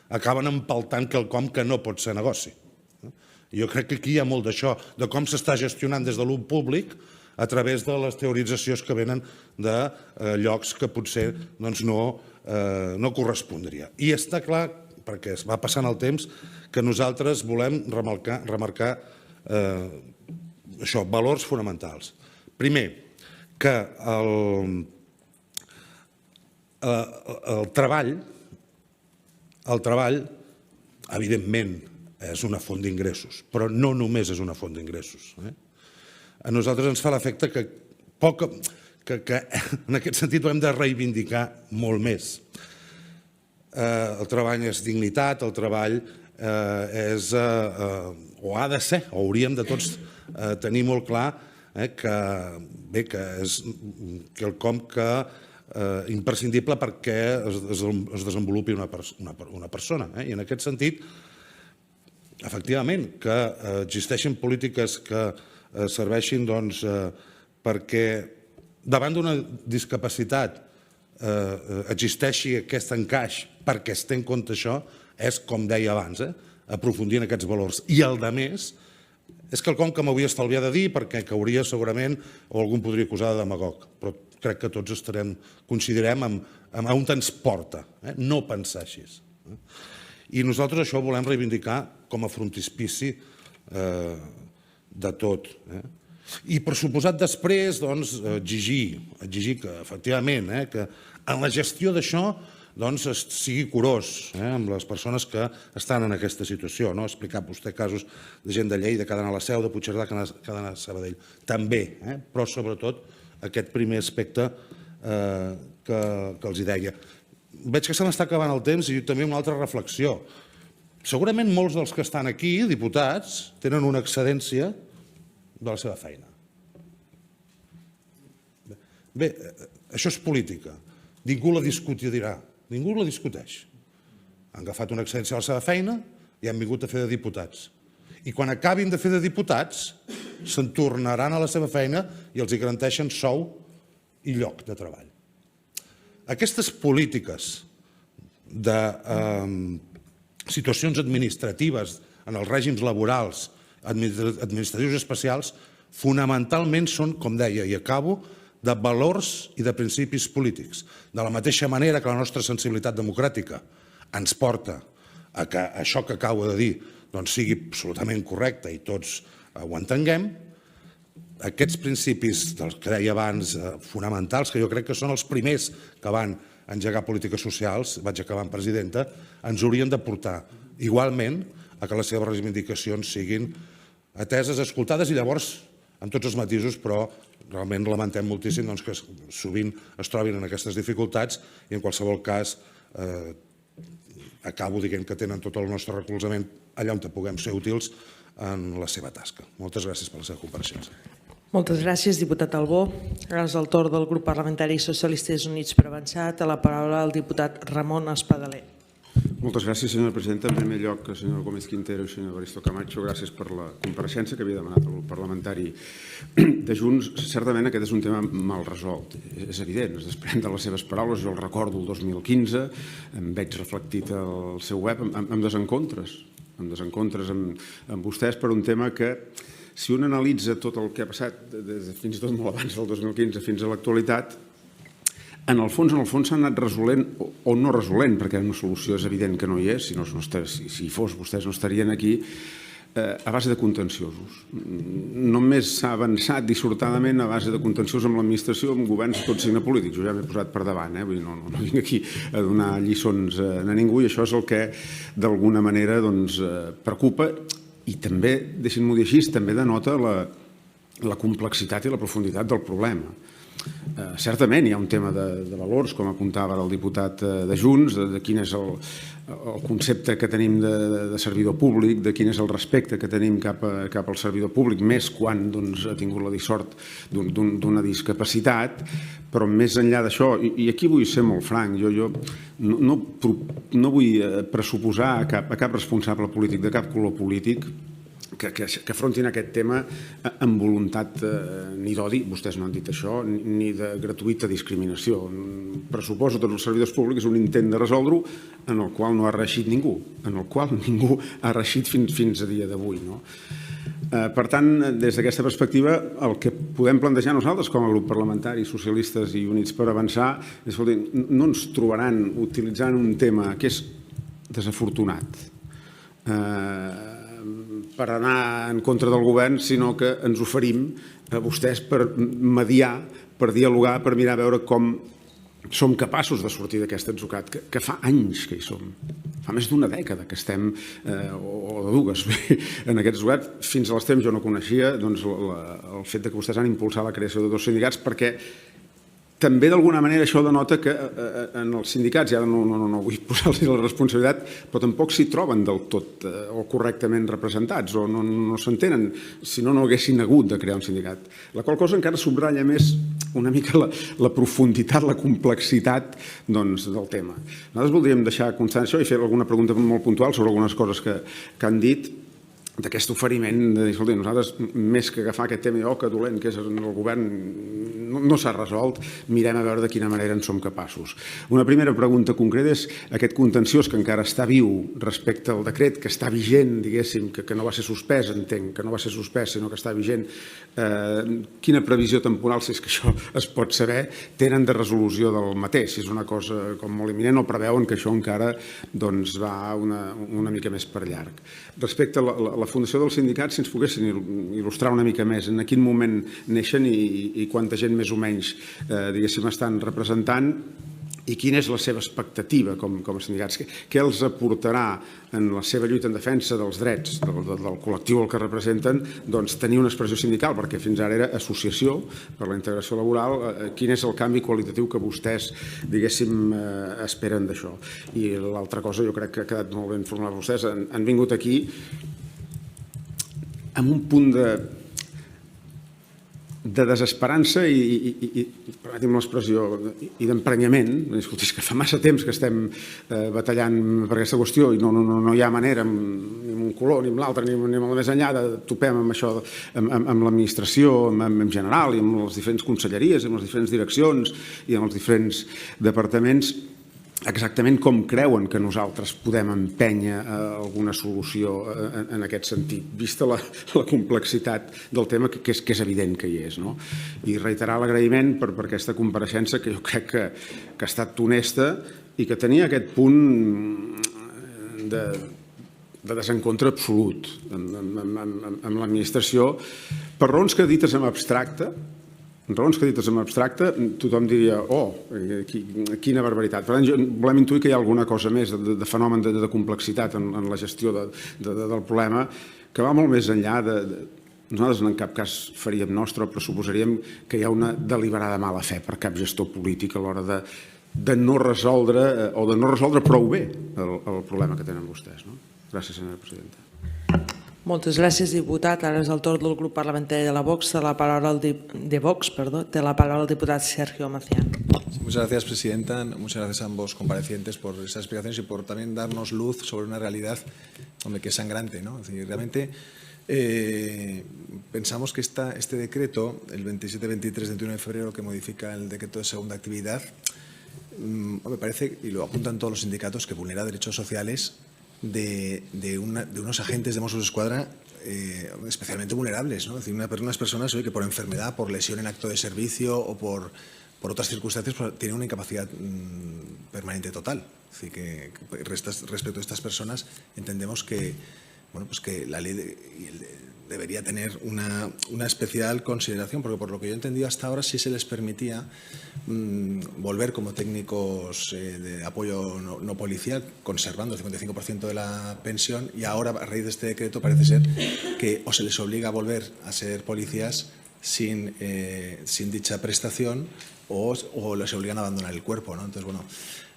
acaben empaltant quelcom que no pot ser negoci. Jo crec que aquí hi ha molt d'això, de com s'està gestionant des de l'ús públic a través de les teoritzacions que venen de llocs que potser no correspondria. I està clar, perquè es va passant el temps, que nosaltres volem remarcar això, valors fonamentals. Primer, que el treball, evidentment, és una font d'ingressos, però no només és una font d'ingressos. A nosaltres ens fa l'efecte que en aquest sentit ho hem de reivindicar molt més. El treball és dignitat, el treball és, o ha de ser, o hauríem de tots tenir molt clar que és quelcom que imprescindible perquè es desenvolupi una persona. I en aquest sentit, efectivament, que existeixen polítiques que serveixin perquè davant d'una discapacitat existeixi aquest encaix perquè es té en compte això, és, com deia abans, aprofundir en aquests valors. I el de més és quelcom que m'hauria estalviat de dir perquè cauria segurament, o algú em podria acusar de demagog, però crec que tots coincidirem en on ens porta, no pensar així. I nosaltres això ho volem reivindicar com a frontispici de tot. I, per suposat, després, exigir que, efectivament, que en la gestió d'això es sigui curós amb les persones que estan en aquesta situació. Ha explicat vostè casos de gent de Lleida que ha d'anar a la Seu, de Puigcerdà que ha d'anar a Sabadell. També, però sobretot aquest primer aspecte que els deia. Veig que se m'està acabant el temps i també una altra reflexió. Segurament molts dels que estan aquí, diputats, tenen una excedència de la seva feina. Bé, això és política. Ningú la discutirà. Ningú la discuteix. Han agafat una excedència de la seva feina i han vingut a fer de diputats. I quan acabin de fer de diputats, se'n tornaran a la seva feina i els hi garanteixen sou i lloc de treball. Aquestes polítiques de situacions administratives en els règims laborals, administratius especials, fonamentalment són, com deia, i acabo, de valors i de principis polítics. De la mateixa manera que la nostra sensibilitat democràtica ens porta a que això que acabo de dir sigui absolutament correcte i tots ho entenguem, aquests principis dels que deia abans fonamentals, que jo crec que són els primers que van engegar polítiques socials, vaig acabant, presidenta, ens haurien de portar igualment a que les seves reivindicacions siguin ateses, escoltades i llavors, amb tots els matisos, però realment lamentem moltíssim que sovint es trobin en aquestes dificultats i en qualsevol cas acabo dient que tenen tot el nostre recolzament allà on puguem ser útils en la seva tasca. Moltes gràcies per la seva compareixença. Moltes gràcies, diputat Albó. Ara és el torn del grup parlamentari Socialistes Units per Avançar. Té la paraula el diputat Ramon Espadaler. Moltes gràcies, senyora presidenta. En primer lloc, senyor Gómez Quintero i senyor Evaristo Camacho, gràcies per la compareixença que havia demanat el grup parlamentari de Junts. Certament aquest és un tema mal resolt. És evident, es desprèn de les seves paraules. Jo el recordo el 2015, em veig reflectit al seu web amb desencontres amb vostès per un tema que, si un analitza tot el que ha passat, fins i tot molt abans del 2015 fins a l'actualitat, en el fons s'ha anat resolent o no resolent, perquè una solució és evident que no hi és, si hi fos vostès no estarien aquí, a base de contenciosos. Només s'ha avançat dissortadament a base de contenciosos amb l'administració, amb governs tot signe polític. Jo ja m'he posat per davant, no vinc aquí a donar lliçons a ningú, i això és el que d'alguna manera preocupa i també, deixin-m'ho dir així, també denota la complexitat i la profunditat del problema. Certament hi ha un tema de valors, com apuntava el diputat de Junts, de quin és el concepte que tenim de servidor públic, de quin és el respecte que tenim cap al servidor públic, més quan ha tingut la dissort d'una discapacitat, però més enllà d'això, i aquí vull ser molt franc, jo no vull pressuposar a cap responsable polític de cap color polític que afrontin aquest tema amb voluntat ni d'odi, vostès no han dit això, ni de gratuïta discriminació. Pressuposo tots els servidors públics un intent de resoldre-ho en el qual no ha reeixit ningú, en el qual ningú ha reeixit fins a dia d'avui. Per tant, des d'aquesta perspectiva, el que podem plantejar nosaltres com a grup parlamentari, Socialistes i Units per Avançar, és que no ens trobaran utilitzant un tema que és desafortunat per anar en contra del govern, sinó que ens oferim a vostès per mediar, per dialogar, per mirar a veure com som capaços de sortir d'aquest atzucac, que fa anys que hi som. Fa més d'una dècada que estem, o de dues, en aquest atzucac. Fins a l'extrem jo no coneixia el fet que vostès han impulsat la creació de 2 sindicats perquè també d'alguna manera això denota que en els sindicats, ja no vull posar-los la responsabilitat, però tampoc s'hi troben del tot o correctament representats o no s'entenen, si no haguessin hagut de crear un sindicat. La qual cosa encara subratlla més una mica la profunditat, la complexitat del tema. Nosaltres voldríem deixar constància i fer alguna pregunta molt puntual sobre algunes coses que han dit, d'aquest oferiment de dir, escolta, nosaltres, més que agafar aquest tema, que dolent que és el govern, no s'ha resolt, mirem a veure de quina manera en som capaços. Una primera pregunta concreta és aquest contenciós que encara està viu respecte al decret, que està vigent, diguéssim, que no va ser suspès, entenc, que no va ser suspès, sinó que està vigent. Quina previsió temporal, si és que això es pot saber, tenen de resolució del mateix? Si és una cosa com molt imminent o preveuen que això encara va una mica més per llarg. Respecte a la fundació del sindicat, si ens poguessin il·lustrar una mica més en quin moment neixen i quanta gent més o menys, diguéssim, estan representant i quina és la seva expectativa com a sindicats. Què els aportarà en la seva lluita en defensa dels drets del col·lectiu al que representen tenir una expressió sindical, perquè fins ara era associació per la integració laboral. Quin és el canvi qualitatiu que vostès, diguéssim, esperen d'això? I l'altra cosa, jo crec que ha quedat molt ben formulat. Vostès han vingut aquí amb un punt de desesperança i permetim l'expressió, i d'emprenyament. És que fa massa temps que estem batallant per aquesta qüestió i no hi ha manera, ni amb un color, ni amb l'altre, ni amb el més enllà, de topem amb això, amb l'administració en general, i amb les diferents conselleries, amb les diferents direccions i amb els diferents departaments, exactament com creuen que nosaltres podem empènyer alguna solució en aquest sentit, vista la complexitat del tema, que és evident que hi és. I reiterar l'agraïment per aquesta compareixença, que jo crec que ha estat honesta i que tenia aquest punt de desencontre absolut amb l'administració, per raons que dites en abstracte, tothom diria, quina barbaritat. Per tant, volem intuir que hi ha alguna cosa més de fenomen de complexitat en la gestió del problema, que va molt més enllà de... Nosaltres en cap cas faríem nostre, però suposaríem que hi ha una deliberada mala fe per cap gestor polític a l'hora de no resoldre, o de no resoldre prou bé el problema que tenen vostès. Gràcies, senyora presidenta. Moltes gràcies, diputat. Ara és el torn del grup parlamentari de Vox. Té la paraula el diputat Sergio Macián. Muchas gracias, presidenta. Muchas gracias a ambos comparecientes por esas explicaciones y por también darnos luz sobre una realidad que es sangrante, ¿no? Es decir, realmente pensamos que este decreto, el 27-23-21 de febrero, que modifica el decreto de segunda actividad, me parece, y lo apuntan todos los sindicatos, que vulnera derechos sociales de unos agentes de Mossos d'Esquadra especialmente vulnerables, ¿no? Es decir, unas personas que por enfermedad, por lesión en acto de servicio o por otras circunstancias tienen una incapacidad permanente total. Es decir, que respecto a estas personas entendemos que la ley debería tener una especial consideración, porque por lo que yo he entendido hasta ahora sí se les permitía volver como técnicos de apoyo no policial, conservando el 55% de la pensión, y ahora a raíz de este decreto parece ser que o se les obliga a volver a ser policías sin dicha prestación o les obligan a abandonar el cuerpo, ¿no? Entonces,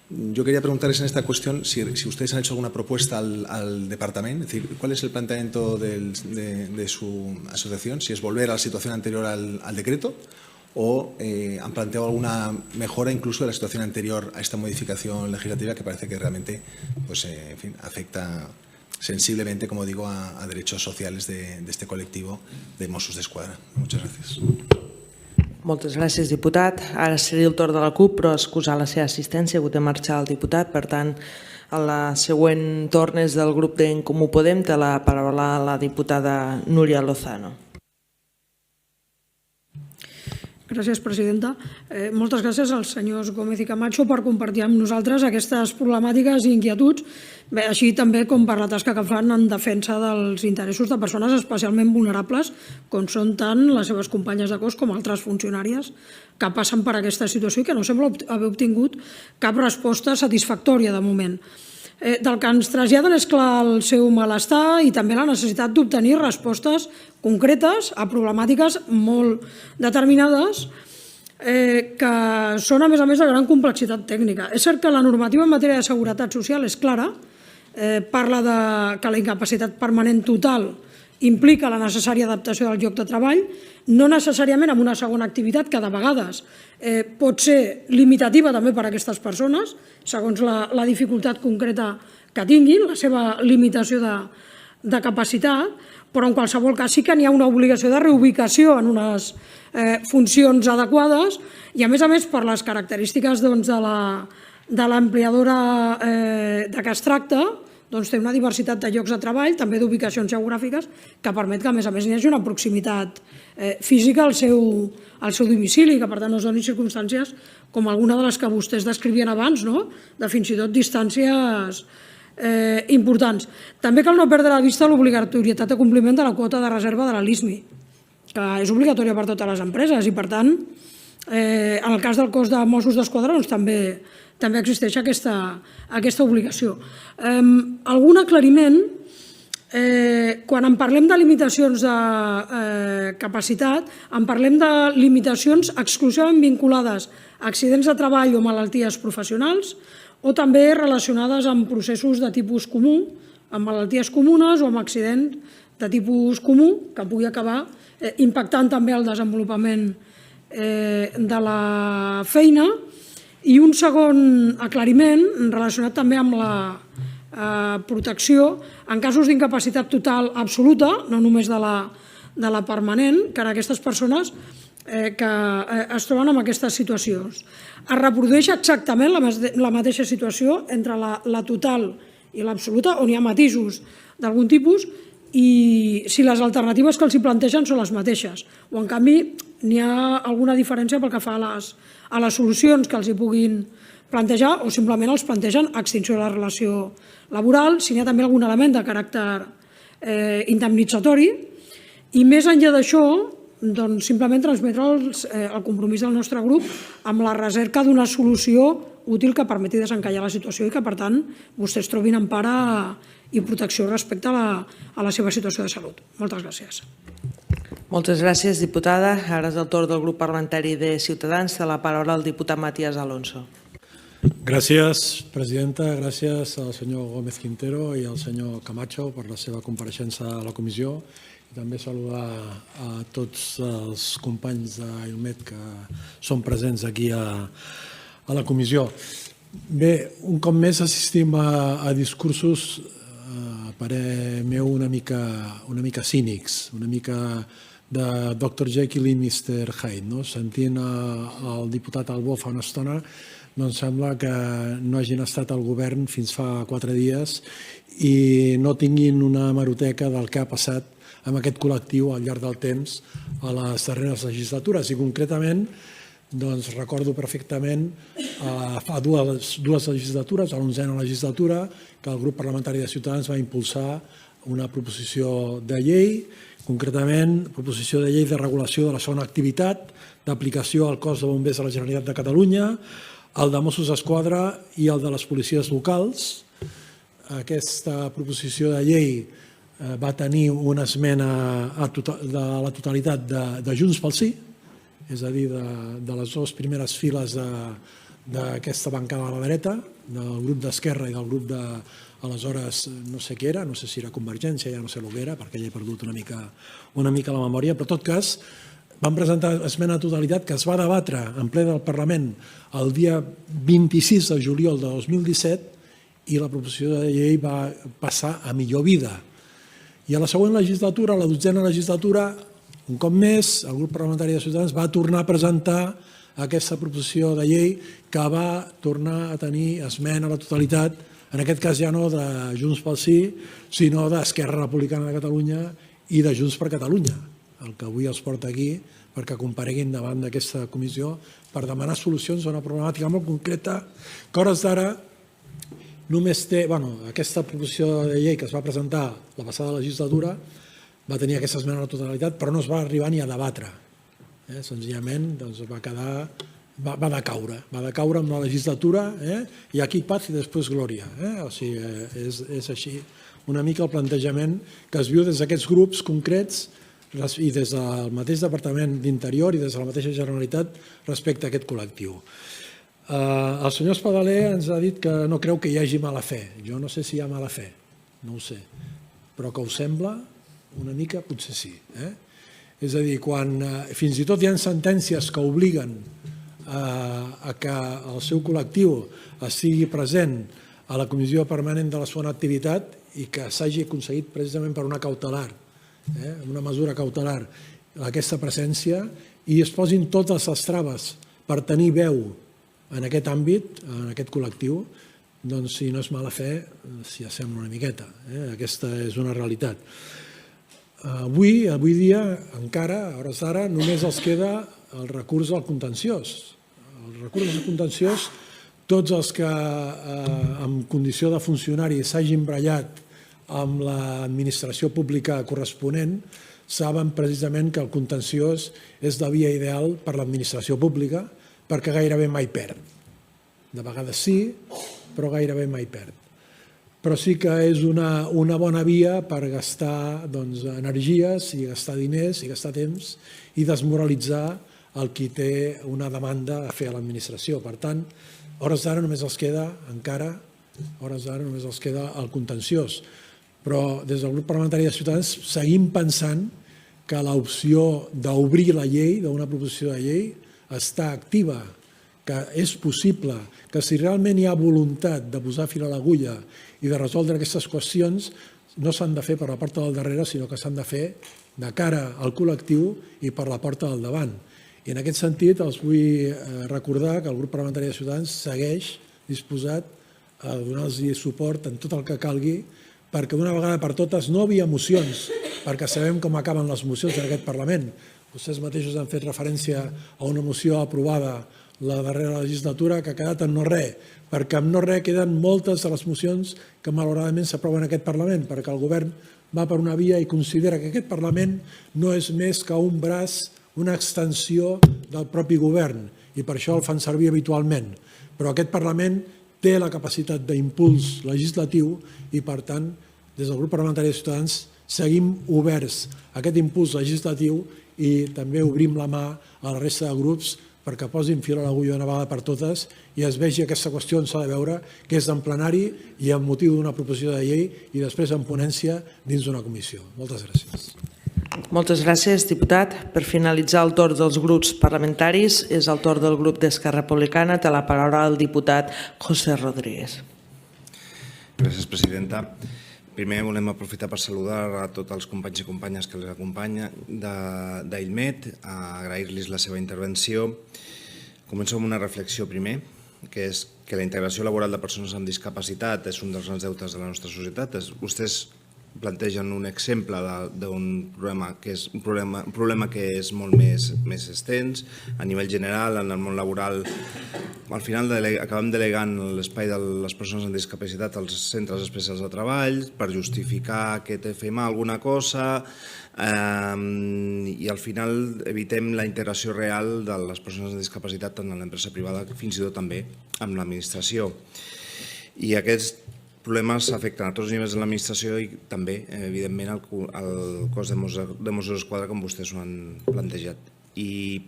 yo quería preguntarles en esta cuestión si ustedes han hecho alguna propuesta al departamento, es decir, cuál es el planteamiento de su asociación, si es volver a la situación anterior al decreto o han planteado alguna mejora incluso de la situación anterior a esta modificación legislativa, que parece que realmente afecta sensiblemente, como digo, a derechos sociales de este colectivo de Mossos d'Esquadra. Muchas gracias. Moltes gràcies, diputat. Ara seria el torn de la CUP, però excusar la seva assistència, ha hagut de marxar el diputat. Per tant, el següent torn és del grup d'en Comú Podem. Té la paraula la diputada Núria Lozano. Gràcies, presidenta. Moltes gràcies als senyors Gómez i Camacho per compartir amb nosaltres aquestes problemàtiques i inquietuds, així també com per la tasca que fan en defensa dels interessos de persones especialment vulnerables, com són tant les seves companyes de cos com altres funcionàries que passen per aquesta situació i que no sembla haver obtingut cap resposta satisfactòria de moment. Del que ens traslladen és clar el seu malestar i també la necessitat d'obtenir respostes concretes a problemàtiques molt determinades que són, a més, de gran complexitat tècnica. És cert que la normativa en matèria de seguretat social és clara, parla que la incapacitat permanent total implica la necessària adaptació del lloc de treball, no necessàriament amb una segona activitat que de vegades pot ser limitativa també per a aquestes persones, segons la dificultat concreta que tinguin, la seva limitació de capacitat, però en qualsevol cas sí que n'hi ha una obligació de reubicació en unes funcions adequades i, a més, per les característiques de l'empleadora de què es tracta, té una diversitat de llocs de treball, també d'ubicacions geogràfiques, que permet que, a més, n'hi hagi una proximitat física al seu domicili, que, per tant, no es donin circumstàncies com alguna de les que vostès descrivien abans, de fins i tot distàncies importants. També cal no perdre de vista l'obligatorietat de compliment de la quota de reserva de la LISMI, que és obligatòria per totes les empreses i, per tant, en el cas del cos de Mossos d'Esquadra també existeix aquesta obligació. Algun aclariment, quan en parlem de limitacions de capacitat, en parlem de limitacions exclusivament vinculades a accidents de treball o malalties professionals o també relacionades amb processos de tipus comú, amb malalties comunes o amb accidents de tipus comú, que pugui acabar impactant també el desenvolupament de la feina. I un segon aclariment relacionat també amb la protecció en casos d'incapacitat total absoluta, no només de la permanent, que en aquestes persones que es troben en aquestes situacions. Es reprodueix exactament la mateixa situació entre la total i l'absoluta, on hi ha matisos d'algun tipus, i si les alternatives que els hi plantegen són les mateixes, o en canvi n'hi ha alguna diferència pel que fa a les solucions que els hi puguin plantejar o simplement els plantegen extinció de la relació laboral, si n'hi ha també algun element de caràcter indemnitzatori. I més enllà d'això, simplement transmetre el compromís del nostre grup amb la recerca d'una solució útil que permeti desencallar la situació i que, per tant, vostès trobin empara i protecció respecte a la seva situació de salut. Moltes gràcies. Moltes gràcies, diputada. Ara és el torn del grup parlamentari de Ciutadans. Té la paraula el diputat Matías Alonso. Gràcies, presidenta. Gràcies al senyor Gómez Quintero i al senyor Camacho per la seva compareixença a la comissió. I també saludar a tots els companys d'Ailmet que són presents aquí a la comissió. Bé, un cop més assistim a discursos, a parer meu, una mica cínics, una mica de Dr. Jekyll i Mr. Hyde. Sentint el diputat Albó fa una estona, doncs sembla que no hagin estat al govern fins fa 4 dies i no tinguin una hemeroteca del que ha passat amb aquest col·lectiu al llarg del temps a les darreres legislatures. I concretament, doncs recordo perfectament fa dues legislatures, a l'11a legislatura, que el grup parlamentari de Ciutadans va impulsar una proposició de llei, concretament proposició de llei de regulació de la segona activitat, d'aplicació al cos de bombers de la Generalitat de Catalunya, el de Mossos d'Esquadra i el de les policies locals. Aquesta proposició de llei va tenir una esmena de la totalitat de Junts pel Sí, és a dir, de les dues primeres files d'aquesta bancada de la dreta, del grup d'Esquerra i del grup de, aleshores, no sé què era, no sé si era Convergència, ja no sé el que era, perquè ja he perdut una mica la memòria, però en tot cas van presentar esmena a totalitat que es va debatre en ple del Parlament el dia 26 de juliol de 2017 i la proposició de llei va passar a millor vida. I a la següent legislatura, la 12a legislatura, un cop més, el grup parlamentari de Ciutadans va tornar a presentar aquesta proposició de llei que va tornar a tenir esmena a la totalitat, en aquest cas ja no de Junts pel Sí, sinó d'Esquerra Republicana de Catalunya i de Junts per Catalunya, el que avui els porta aquí perquè compareguin davant d'aquesta comissió per demanar solucions a una problemàtica molt concreta que a hores d'ara només té, aquesta proposició de llei que es va presentar la passada legislatura va tenir aquesta esmena a la totalitat, però no es va arribar ni a debatre. Senzillament va decaure amb la legislatura i aquí paz i després glòria. O sigui, és així una mica el plantejament que es viu des d'aquests grups concrets i des del mateix Departament d'Interior i des de la mateixa Generalitat respecte a aquest col·lectiu. El senyor Espadaler ens ha dit que no creu que hi hagi mala fe. Jo no sé si hi ha mala fe, no ho sé, però que ho sembla una mica, potser sí. És a dir, quan fins i tot hi ha sentències que obliguen a que el seu col·lectiu estigui present a la comissió permanent de la segona activitat i que s'hagi aconseguit precisament per una cautelar, una mesura cautelar, aquesta presència, i es posin totes les traves per tenir veu en aquest àmbit, en aquest col·lectiu, doncs si no és mala fe, s'hi assembla una miqueta. Aquesta és una realitat. Avui dia, encara, a hores d'ara, només els queda el recurs al contenciós. El recurs al contenciós, tots els que en condició de funcionari s'hagin barallat amb l'administració pública corresponent saben precisament que el contenciós és la via ideal per a l'administració pública perquè gairebé mai perd. De vegades sí, però gairebé mai perd. Però sí que és una bona via per gastar energies i gastar diners i gastar temps i desmoralitzar el qui té una demanda a fer a l'administració. Per tant, a hores d'ara només els queda encara, a hores d'ara només els queda el contenciós. Però des del grup parlamentari de Ciutadans seguim pensant que l'opció d'obrir la llei, d'una proposició de llei, està activa, que és possible, que si realment hi ha voluntat de posar fil a l'agulla i de resoldre aquestes qüestions, no s'han de fer per la porta del darrere, sinó que s'han de fer de cara al col·lectiu i per la porta del davant. I en aquest sentit els vull recordar que el grup parlamentari de Ciutadans segueix disposat a donar-los suport en tot el que calgui perquè d'una vegada per totes no havia mocions, perquè sabem com acaben les mocions en aquest Parlament. Vostès mateixos han fet referència a una moció aprovada la darrera legislatura que ha quedat en no res, perquè en no res queden moltes de les mocions que malauradament s'aproven en aquest Parlament, perquè el govern va per una via i considera que aquest Parlament no és més que un braç, una extensió del propi govern, i per això el fan servir habitualment. Però aquest Parlament té la capacitat d'impuls legislatiu i, per tant, des del grup parlamentari de Ciutadans seguim oberts a aquest impuls legislatiu i també obrim la mà a la resta de grups perquè posin fil a l'agulla d'una vegada per totes i es vegi aquesta qüestió on s'ha de veure, que és en plenari i amb motiu d'una proposició de llei i després en ponència dins d'una comissió. Moltes gràcies. Moltes gràcies, diputat. Per finalitzar el torn dels grups parlamentaris, és el torn del grup d'Esquerra Republicana. Té la paraula el diputat José Rodríguez. Gràcies, presidenta. Primer volem aprofitar per saludar a tots els companys i companyes que les acompanyen d'Ailmet, agrair-los la seva intervenció. Començo amb una reflexió primer, que és que la integració laboral de persones amb discapacitat és un dels grans deutes de la nostra societat. Vostès plantegen un exemple d'un problema que és molt més extens. A nivell general, en el món laboral, al final acabem delegant l'espai de les persones amb discapacitat als centres especials de treball per justificar que fem alguna cosa i al final evitem la integració real de les persones amb discapacitat tant en l'empresa privada que fins i tot també amb l'administració. I aquests problemes afecten a tots els nivells de l'administració i també, evidentment, al cos de Mossos d'Esquadra, com vostès ho han plantejat. I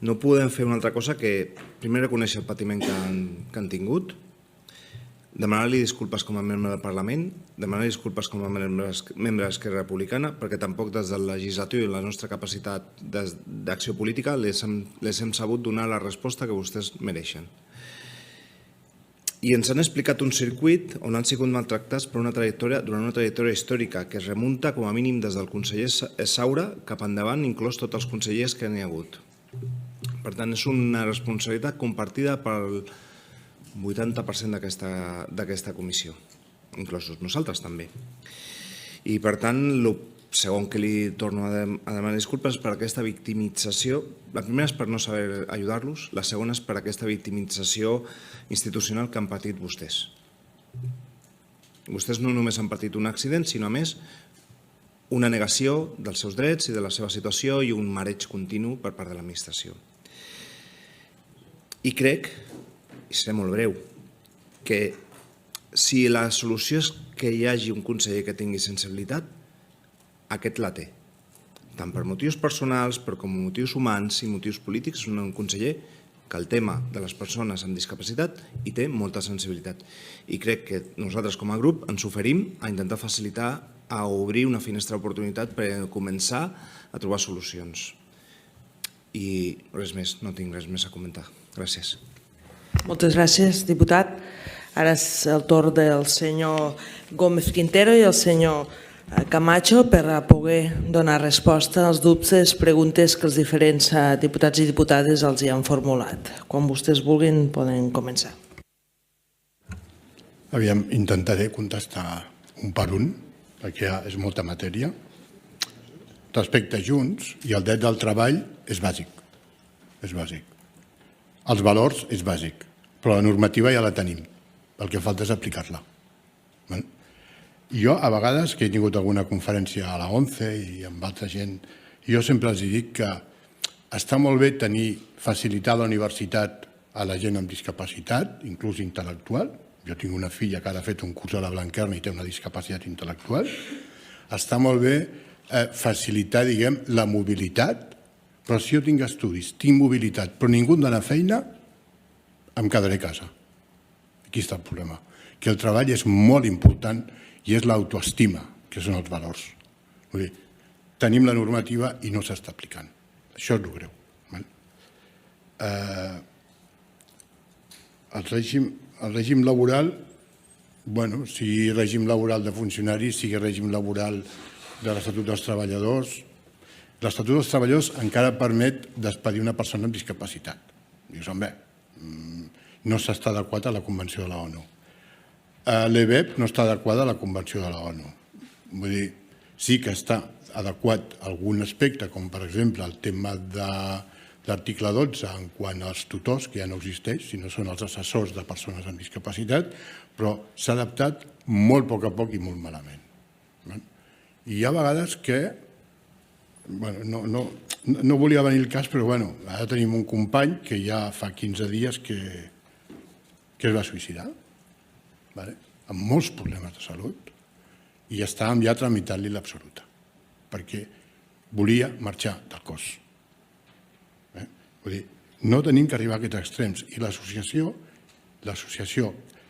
no podem fer una altra cosa que primer reconèixer el patiment que han tingut, demanar-li disculpes com a membre del Parlament, demanar-li disculpes com a membre d'Esquerra Republicana, perquè tampoc des del legislatiu i la nostra capacitat d'acció política les hem sabut donar la resposta que vostès mereixen. I ens han explicat un circuit on han sigut maltractats durant una trajectòria històrica que es remunta com a mínim des del conseller Saura cap endavant, inclòs tots els consellers que n'hi ha hagut. Per tant, és una responsabilitat compartida pel 80% d'aquesta comissió, inclosos nosaltres també. I per tant, el segon que li torno a demanar disculpes per aquesta victimització. La primera és per no saber ajudar-los, la segona és per aquesta victimització institucional que han patit vostès. Vostès no només han patit un accident, sinó a més una negació dels seus drets i de la seva situació i un mareig continu per part de l'administració. I crec, i seré molt breu, que si la solució és que hi hagi un conseller que tingui sensibilitat, aquest la té. tant per motius personals, però com motius humans i motius polítics, és un conseller que el tema de les persones amb discapacitat hi té molta sensibilitat. I crec que nosaltres com a grup ens oferim a intentar facilitar, a obrir una finestra d'oportunitat per començar a trobar solucions. I res més, no tinc res més a comentar. Gràcies. Moltes gràcies, diputat. Ara és el torn del senyor Gómez Quintero i el senyor Camacho per a poder donar resposta als dubtes, preguntes que els diferents diputats i diputades els hi han formulat. Quan vostès vulguin poden començar. Aviam, intentaré contestar un per un, perquè és molta matèria. Respecte a Junts, i el dret del treball és bàsic. És bàsic. Els valors és bàsic, però la normativa ja la tenim. El que falta és aplicar-la. Jo, a vegades, que he tingut alguna conferència a la ONCE i amb altra gent, jo sempre els dic que està molt bé facilitar la universitat a la gent amb discapacitat, inclús intel·lectual. Jo tinc una filla que ara ha fet un curs a la Blanquerna i té una discapacitat intel·lectual. Està molt bé facilitar, diguem, la mobilitat, però si jo tinc estudis, tinc mobilitat, però ningú em dona feina, em quedaré a casa. Aquí està el problema, que el treball és molt important i és l'autoestima, que són els valors. Vull dir, tenim la normativa i no s'està aplicant. Això és el greu. El règim laboral, bueno, sigui règim laboral de funcionaris, sigui règim laboral de l'Estatut dels Treballadors, l'Estatut dels Treballadors encara permet despedir una persona amb discapacitat. Dius, home, no s'està adequat a la Convenció de la ONU. L'EBEP no està adequada a la Convenció de la ONU. Vull dir, sí que està adequat a algun aspecte, com per exemple el tema de l'article 12 en quant als tutors, que ja no existeix, sinó són els assessors de persones amb discapacitat, però s'ha adaptat molt a poc i molt malament. I hi ha vegades que, no volia venir el cas, però ara tenim un company que ja fa 15 dies que es va suïcidar, amb molts problemes de salut, i estàvem ja tramitant-li l'absoluta, perquè volia marxar del cos. Vull dir, no tenim que arribar a aquests extrems. I l'associació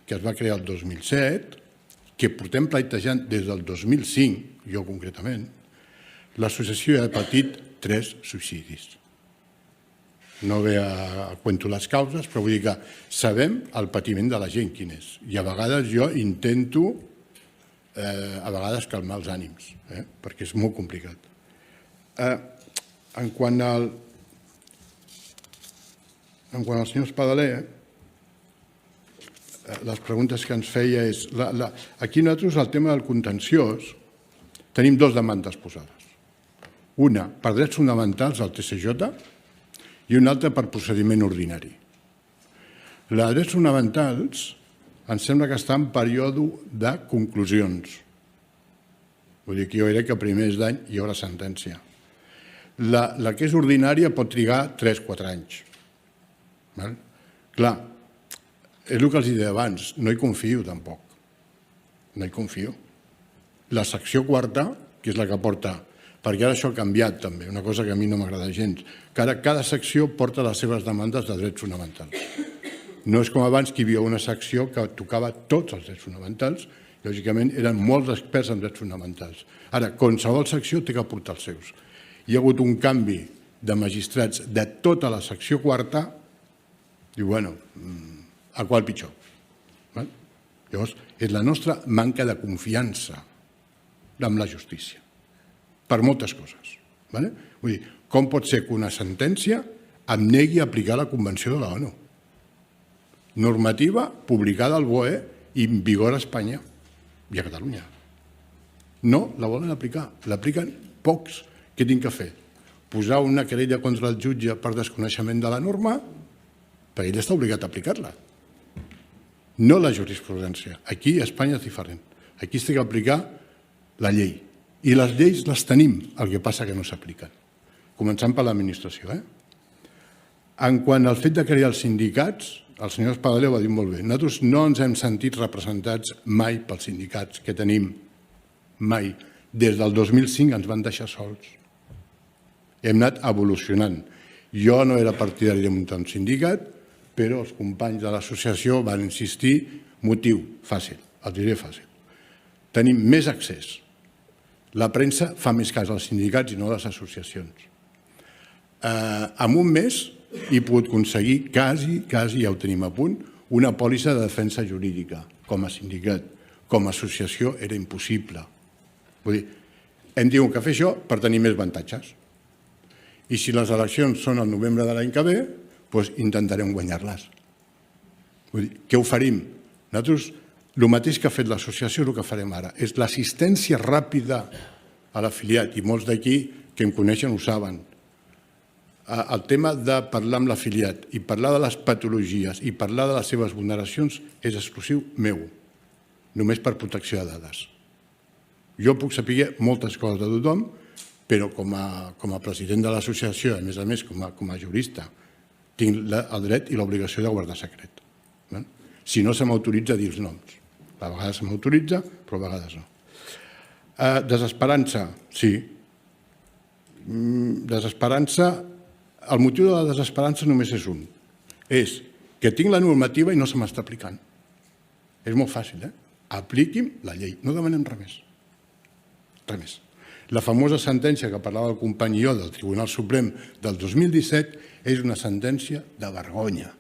que es va crear el 2007, que portem pleitejant des del 2005, jo concretament, l'associació ha patit 3 suïcidis. No ve a cuento les causes, però vull dir que sabem el patiment de la gent quin és. I a vegades jo intento calmar els ànims, perquè és molt complicat. En quant al senyor Espadaler, les preguntes que ens feia és... Aquí nosaltres, el tema del contenciós, tenim 2 demandes posades. Una, per drets fonamentals al TCJ, i una altra per procediment ordinari. La de drets fonamentals em sembla que està en període de conclusions. Vull dir que jo crec que a primers d'any hi haurà sentència. La que és ordinària pot trigar 3-4 anys. Clar, és el que els deia abans, no hi confio tampoc. No hi confio. La secció 4, que és la que porta... perquè ara això ha canviat també, una cosa que a mi no m'agrada gens, que ara cada secció porta les seves demandes de drets fonamentals. No és com abans que hi havia una secció que tocava tots els drets fonamentals, lògicament eren molts experts en drets fonamentals. Ara, qualsevol secció té que portar els seus. Hi ha hagut un canvi de magistrats de tota la secció 4, i bueno, a qual pitjor? Llavors, és la nostra manca de confiança amb la justícia. Per moltes coses. Vull dir, com pot ser que una sentència em negui a aplicar la Convenció de la ONU? Normativa publicada al BOE i en vigor a Espanya i a Catalunya. No la volen aplicar. L'apliquen pocs. Què tinc que fer? Posar una querella contra el jutge per desconeixement de la norma? Perquè ell està obligat a aplicar-la. No la jurisprudència. Aquí a Espanya és diferent. Aquí es té que aplicar la llei. I les lleis les tenim, el que passa que no s'apliquen. Començant per l'administració. En quant al fet de crear els sindicats, el senyor Espadaler ho ha dit molt bé. Nosaltres no ens hem sentit representats mai pels sindicats que tenim. Mai. Des del 2005 ens van deixar sols. hem anat evolucionant. Jo no era partidari de muntar un sindicat, però els companys de l'associació van insistir, motiu fàcil, el diré fàcil. Tenim més accés. La premsa fa més cas als sindicats i no a les associacions. En un mes he pogut aconseguir, quasi ja ho tenim a punt, una pòlissa de defensa jurídica. Com a sindicat, com a associació, era impossible. Vull dir, hem tingut que fer això per tenir més avantatges. I si les eleccions són al novembre de l'any que ve, doncs intentarem guanyar-les. Vull dir, què oferim? Nosaltres, el mateix que ha fet l'associació és el que farem ara. És l'assistència ràpida a l'afiliat, i molts d'aquí que em coneixen ho saben. El tema de parlar amb l'afiliat i parlar de les patologies i parlar de les seves vulneracions és exclusiu meu, només per protecció de dades. Jo puc saber moltes coses de tothom, però com a president de l'associació, a més com a jurista, tinc el dret i l'obligació de guardar secret. Si no se m'autoritza a dir els noms. A vegades se m'autoritza, però a vegades no. Desesperança, sí. Desesperança, el motiu de la desesperança només és un. És que tinc la normativa i no se m'està aplicant. És molt fàcil, Apliqui'm la llei, no demanem res més. Res més. La famosa sentència que parlava el company i jo del Tribunal Suprem del 2017 és una sentència de vergonya.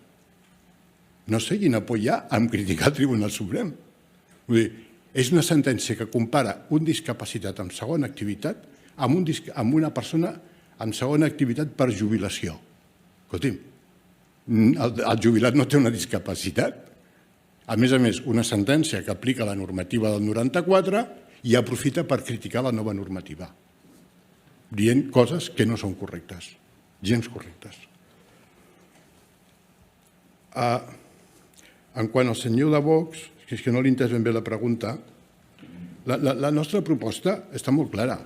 No sé quina por hi ha en criticar el Tribunal Suprem. Vull dir, és una sentència que compara un discapacitat amb segona activitat amb una persona amb segona activitat per jubilació. Escolti'm, el jubilat no té una discapacitat. A més, una sentència que aplica la normativa del 94 i aprofita per criticar la nova normativa, dient coses que no són correctes, gens correctes. En quant al senyor de Vox, és que no li he entès ben bé la pregunta, la nostra proposta està molt clara.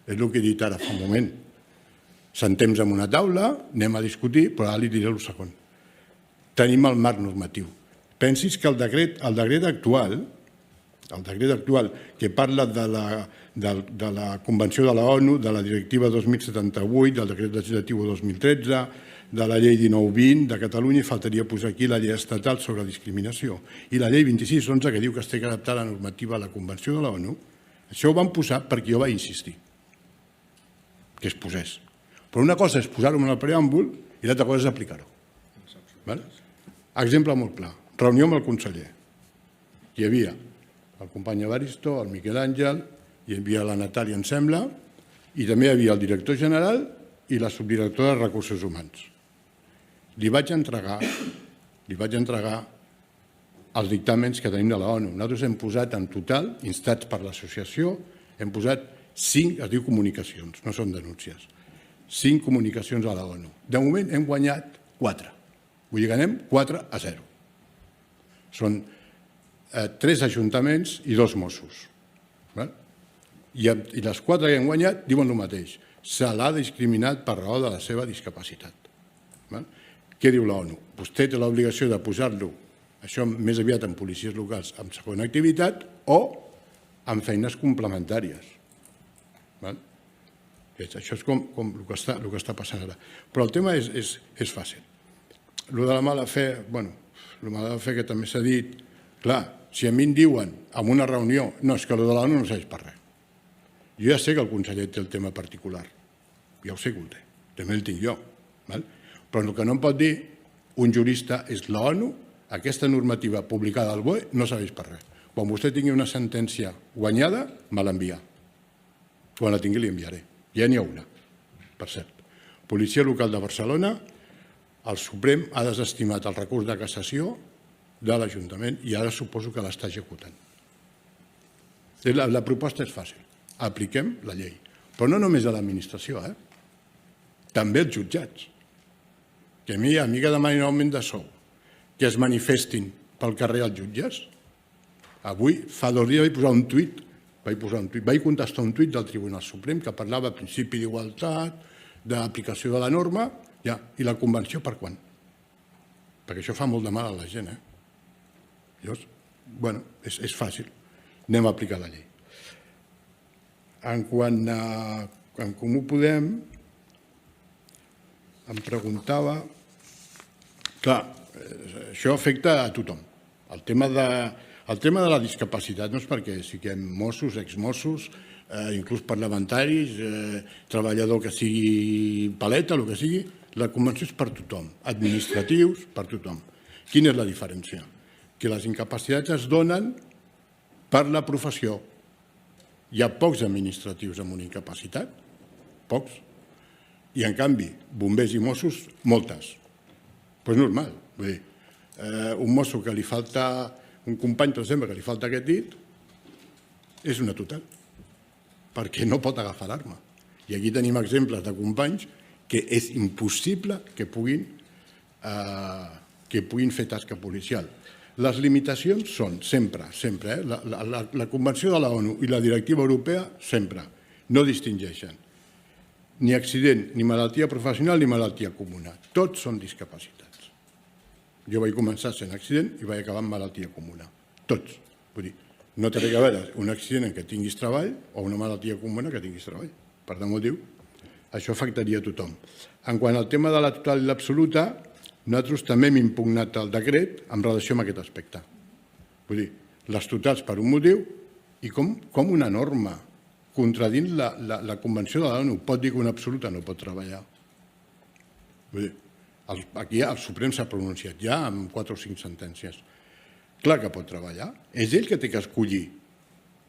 És el que he dit ara fa un moment. Sentem en una taula, anem a discutir, però ara li diré el segon. Tenim el marc normatiu. Pensis que el decret actual, que parla de la Convenció de la ONU, de la Directiva 2078, del Decret Legislatiu 2013, de la Llei 1920 de Catalunya, i faltaria posar aquí la Llei Estatal sobre discriminació, i la Llei 2611, que diu que es té que adaptar la normativa a la Convenció de la ONU. Això ho van posar perquè jo vaig insistir que es posés. Però una cosa és posar-ho en el preàmbul i l'altra cosa és aplicar-ho. Exemple molt clar. Reunió amb el conseller. Hi havia el company Evaristo, el Miquel Àngel, hi havia la Natàlia, em sembla, i també hi havia el director general i la subdirectora de Recursos Humans. Li vaig entregar els dictàmens que tenim de la ONU. Nosaltres hem posat en total, instats per l'associació, hem posat 5, es diu comunicacions, no són denúncies, 5 comunicacions a la ONU. De moment hem guanyat 4. Vull dir que anem 4-0. Són 3 ajuntaments i 2 Mossos. I les 4 que hem guanyat diuen el mateix. Se l'ha discriminat per raó de la seva discapacitat. Què diu la ONU? Vostè té l'obligació de posar-lo, això més aviat en policies locals, amb segona activitat o amb feines complementàries. Això és com el que està passant ara. Però el tema és fàcil. El de la mala fe, el mala fe que també s'ha dit, clar, si a mi em diuen en una reunió, no, és que el de l'ONU no serveix per res. Jo ja sé que el conseller té el tema particular, ja ho sé que ho té, també el tinc jo. Però el que no em pot dir un jurista és l'ONU, aquesta normativa publicada al BOE no serveix per res. Quan vostè tingui una sentència guanyada, me l'envia. Quan la tingui, li enviaré. Ja n'hi ha una, per cert. Policia Local de Barcelona, el Suprem ha desestimat el recurs de cassació de l'Ajuntament i ara suposo que l'està executant. La proposta és fàcil. Apliquem la llei. Però no només a l'administració, també als jutjats. Que a mi que demanin augment de sou, que es manifestin pel carrer als jutges. Avui, fa 2 dies, vaig contestar un tuit del Tribunal Suprem que parlava de principi d'igualtat, d'aplicació de la norma, i la convenció per quan? Perquè això fa molt de mal a la gent. Llavors, és fàcil. Anem a aplicar la llei. En quant a En Comú Podem, em preguntava... Clar, això afecta a tothom. El tema de la discapacitat no és perquè siguem Mossos, exmossos, inclús parlamentaris, treballador que sigui paleta, el que sigui, la convenció és per tothom, administratius, per tothom. Quina és la diferència? Que les incapacitats es donen per la professió. Hi ha pocs administratius amb una incapacitat, pocs, i en canvi, bombers i Mossos, moltes. Però és normal. Vull dir, un mosso que li falta, un company, per exemple, que li falta aquest dit, és una total, perquè no pot agafar l'arma. I aquí tenim exemples de companys que és impossible que puguin fer tasca policial. Les limitacions són sempre, la Convenció de la ONU i la Directiva Europea sempre no distingeixen ni accident, ni malaltia professional, ni malaltia comuna. Tots són discapacitats. Jo vaig començar sent accident i vaig acabar amb malaltia comuna. Tots. Vull dir, no té res a veure un accident en què tinguis treball o una malaltia comuna que tinguis treball. Per tant, motiu, això afectaria a tothom. En quant al tema de la total i l'absoluta, nosaltres també hem impugnat el decret en relació amb aquest aspecte. Vull dir, les totals per un motiu i com una norma contradint la Convenció de l'ONU pot dir que una absoluta no pot treballar. Vull dir, aquí el Suprem s'ha pronunciat ja amb 4 o 5 sentències. Clar que pot treballar. És ell que té que escollir,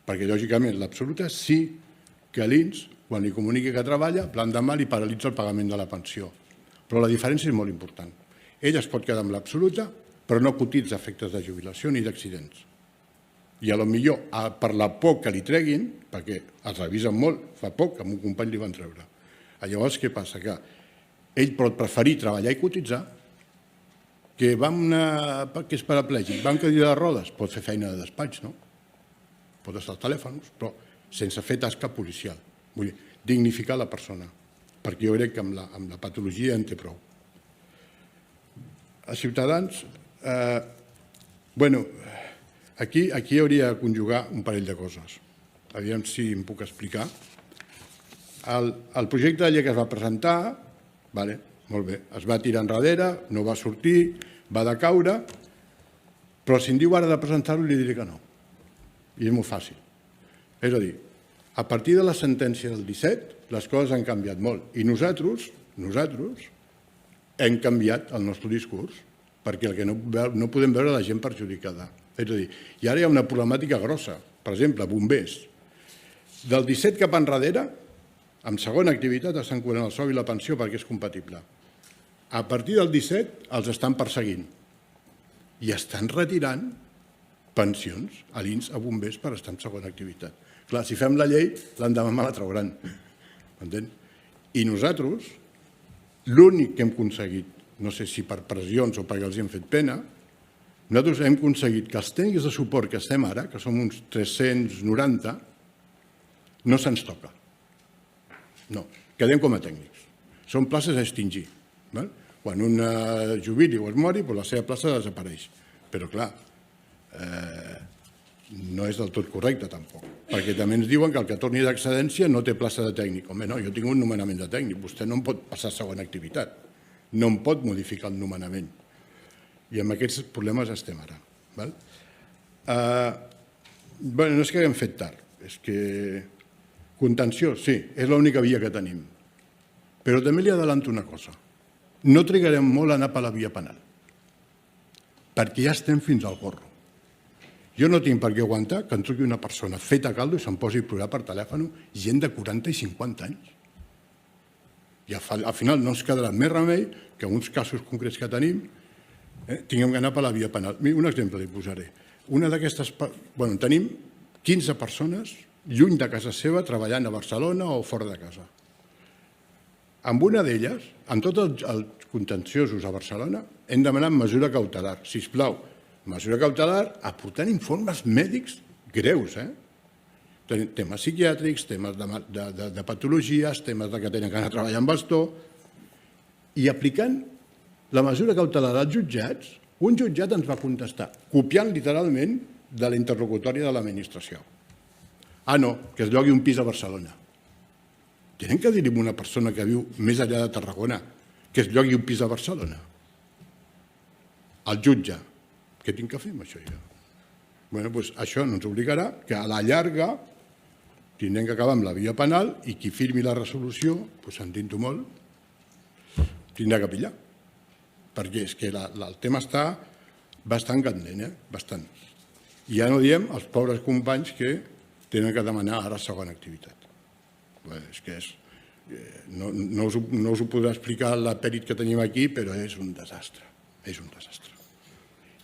perquè lògicament l'absoluta sí que l'INS, quan li comuniqui que treballa, l'endemà li paralitza el pagament de la pensió. Però la diferència és molt important. Ell es pot quedar amb l'absoluta, però no cotitza efectes de jubilació ni d'accidents. I potser per la por que li treguin, perquè es revisen molt, fa poc que a un company li van treure. Llavors, què passa? Que ell pot preferir treballar i cotitzar, que és paraplègic, va amb cadira de rodes, pot fer feina de despatx, no? Pot estar als telèfons, però sense fer tasca policial. Vull dir, dignificar la persona, perquè jo crec que amb la patologia en té prou. A Ciutadans, aquí hauria de conjugar un parell de coses. Aviam si em puc explicar. El projecte de llei que es va presentar, molt bé, es va tirar enrere, no va sortir, va decaure, però si em diu ara de presentar-ho li diré que no. I és molt fàcil. És a dir, a partir de la sentència del 17, les coses han canviat molt. I nosaltres hem canviat el nostre discurs, perquè el que no podem veure la gent perjudicada. És a dir, i ara hi ha una problemàtica grossa. Per exemple, bombers. Del 17 cap enrere, amb segona activitat estan cobrant el sou i la pensió perquè és compatible. A partir del 17 els estan perseguint i estan retirant pensions a l'INS a bombers per estar en segona activitat. Clar, si fem la llei, l'endemà me la trauran. M'entén? I nosaltres, l'únic que hem aconseguit, no sé si per pressions o perquè els hem fet pena, nosaltres hem aconseguit que els tècnics de suport que estem ara, que som uns 390, no se'ns toca. No, quedem com a tècnics. Són places a extingir. Quan un jubili o es mori, la seva plaça desapareix. Però, clar, no és del tot correcte, tampoc. Perquè també ens diuen que el que torni d'excedència no té plaça de tècnic. Home, no, jo tinc un nomenament de tècnic. Vostè no em pot passar a segona activitat. No em pot modificar el nomenament. I amb aquests problemes estem ara. No és que haguem fet tard, és que contenció, sí, és l'única via que tenim. Però també li adelanto una cosa. No trigarem molt a anar per la via penal, perquè ja estem fins al gorro. Jo no tinc per què aguantar que em truqui una persona feta a caldo i se'm posi a plorar per telèfon gent de 40 i 50 anys. I al final no ens quedarà més remei que uns casos concrets que tenim tinguem que anar per la via penal. Un exemple li posaré. Tenim 15 persones lluny de casa seva treballant a Barcelona o fora de casa. Amb una d'elles, amb tots els contenciosos a Barcelona, hem demanat mesura cautelar. Sisplau, mesura cautelar aportant informes mèdics greus, temes psiquiàtrics, temes de patologies, temes que tenen que anar a treballar amb bastó, i aplicant la mesura cautelar als jutjats, un jutjat ens va contestar, copiant literalment de la interlocutòria de l'administració. No, que es llogui un pis a Barcelona. Tenen que dir-li a una persona que viu més enllà de Tarragona que es llogui un pis a Barcelona. El jutge. Què tinc que fer amb això jo? Bé, doncs això no ens obligarà que a la llarga tindrem que acabar amb la via penal i qui firmi la resolució, doncs sentim-ho molt, tindrà que pillar. Perquè és que el tema està bastant candent, bastant. I ja no diem els pobres companys que tenen que demanar ara segona activitat. És que no us ho podrà explicar la pèrit que tenim aquí, però és un desastre. És un desastre.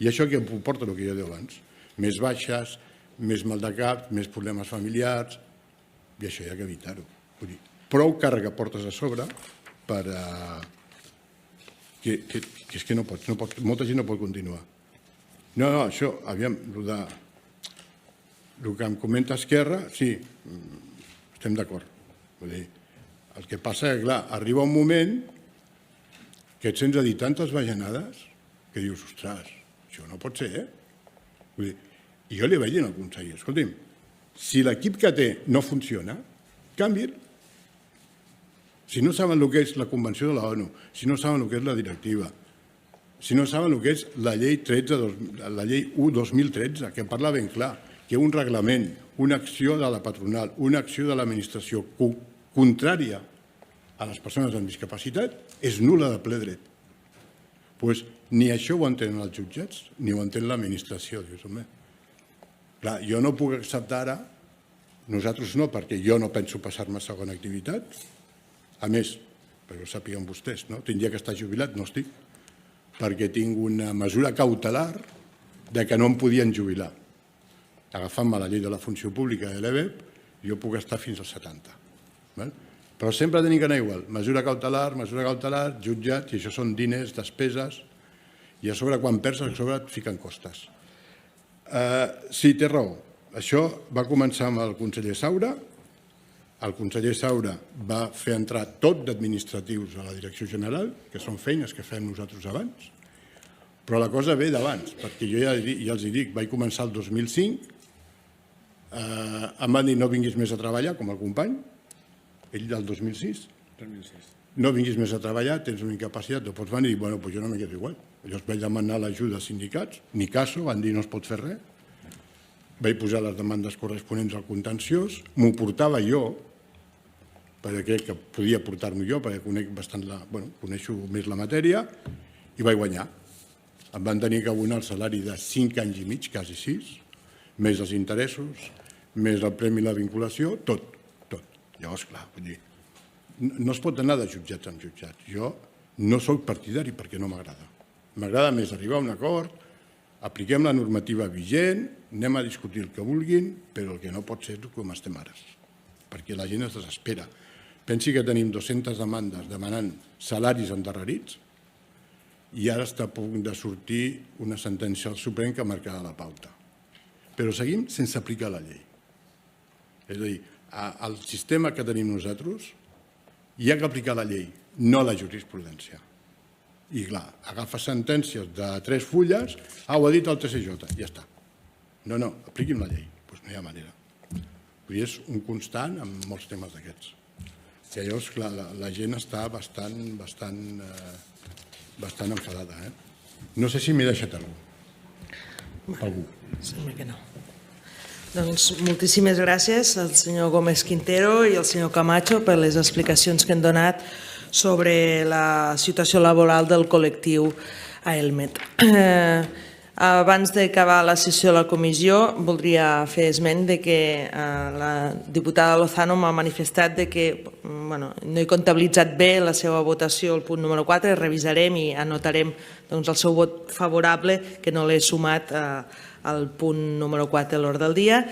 I això que porta el que jo deia abans. Més baixes, més mal de cap, més problemes familiars, i això hi ha que evitar-ho. Prou càrrega portes a sobre per... que és que no pots, molta gent no pot continuar. No, això, aviam, el que em comenta Esquerra, sí, estem d'acord. El que passa és que, clar, arriba un moment que et sents a dir tantes bajanades que dius, ostres, això no pot ser, I jo li vaig dir al conseller, escolti'm, si l'equip que té no funciona, canviï-lo. Si no saben el que és la Convenció de la ONU, si no saben el que és la directiva, si no saben el que és la llei 1/2013, que parla ben clar, que un reglament, una acció de la patronal, una acció de l'administració contrària a les persones amb discapacitat és nul·la de ple dret. Doncs ni això ho entenen els jutjats, ni ho entén l'administració. Clar, jo no puc acceptar ara, nosaltres no, perquè jo no penso passar-me a segona activitat. A més, perquè ho sàpiguen vostès, tindria que estar jubilat, no estic, perquè tinc una mesura cautelar de que no em podien jubilar. Agafant-me la llei de la funció pública de l'EBEP, jo puc estar fins als 70. Però sempre tenim que anar igual. Mesura cautelar, jutjat, i això són diners, despeses, i a sobre, quan perds, a sobre et fiquen costes. Sí, té raó. Això va començar amb el conseller Saura. El conseller Saura va fer entrar tot d'administratius a la direcció general, que són feines que fem nosaltres abans, però la cosa ve d'abans, perquè jo ja els dic, vaig començar el 2005, em van dir no vinguis més a treballar, com el company, ell del 2006, no vinguis més a treballar, tens una incapacitat, doncs van dir, bueno, jo no me quedo igual. Llavors vaig demanar l'ajuda als sindicats, ni caso, van dir no es pot fer res, vaig posar les demandes corresponents al contenciós, m'ho portava jo, perquè crec que podia portar-m'ho jo, perquè coneixo més la matèria, i vaig guanyar. Em van tenir que abonar el salari de 5 anys i mig, quasi 6, més els interessos, més el premi i la vinculació, tot. Llavors, clar, no es pot anar de jutjats en jutjats. Jo no soc partidari perquè no m'agrada. M'agrada més arribar a un acord, apliquem la normativa vigent, anem a discutir el que vulguin, però el que no pot ser com estem ara, perquè la gent es desespera. Pensi que tenim 200 demandes demanant salaris endarrerits i ara està a punt de sortir una sentència al Suprem que marcarà la pauta. Però seguim sense aplicar la llei. És a dir, al sistema que tenim nosaltres hi ha que aplicar la llei, no la jurisprudència. I clar, agafa sentències de 3 fulles, ho ha dit el TSJ, ja està. No, apliquin la llei, doncs no hi ha manera. És un constant en molts temes d'aquests. I llavors, clar, la gent està bastant enfadada. No sé si m'he deixat algú. Sembla que no. Doncs moltíssimes gràcies al senyor Gómez Quintero i al senyor Camacho per les explicacions que han donat sobre la situació laboral del col·lectiu AELMET. Abans d'acabar la sessió de la comissió, voldria fer esment de que la diputada Lozano m'ha manifestat que no he comptabilitzat bé la seva votació al punt número 4, revisarem i anotarem el seu vot favorable, que no l'he sumat al punt número 4 de l'ordre del dia,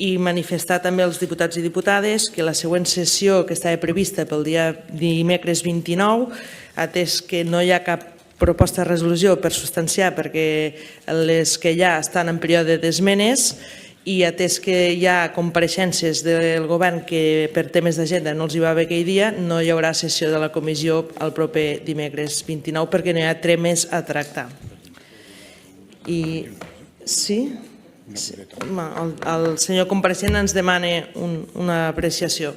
i manifestar també als diputats i diputades que la següent sessió que estava prevista pel dia dimecres 29, atès que no hi ha cap proposta de resolució per substanciar perquè les que ja estan en període d'esmenes i atès que hi ha compareixences del govern que per temes d'agenda no els hi va bé aquell dia, no hi haurà sessió de la comissió el proper dimecres 29 perquè no hi ha temes a tractar. I sí? El senyor compareixent ens demana una apreciació.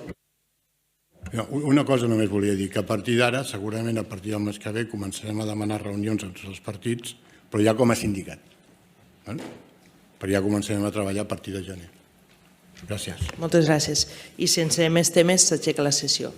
Una cosa només volia dir, que a partir d'ara, segurament a partir del mes que ve, començarem a demanar reunions amb tots els partits, però ja com a sindicat. Però ja començarem a treballar a partir de gener. Gràcies. Moltes gràcies. I sense més temes s'aixeca la sessió.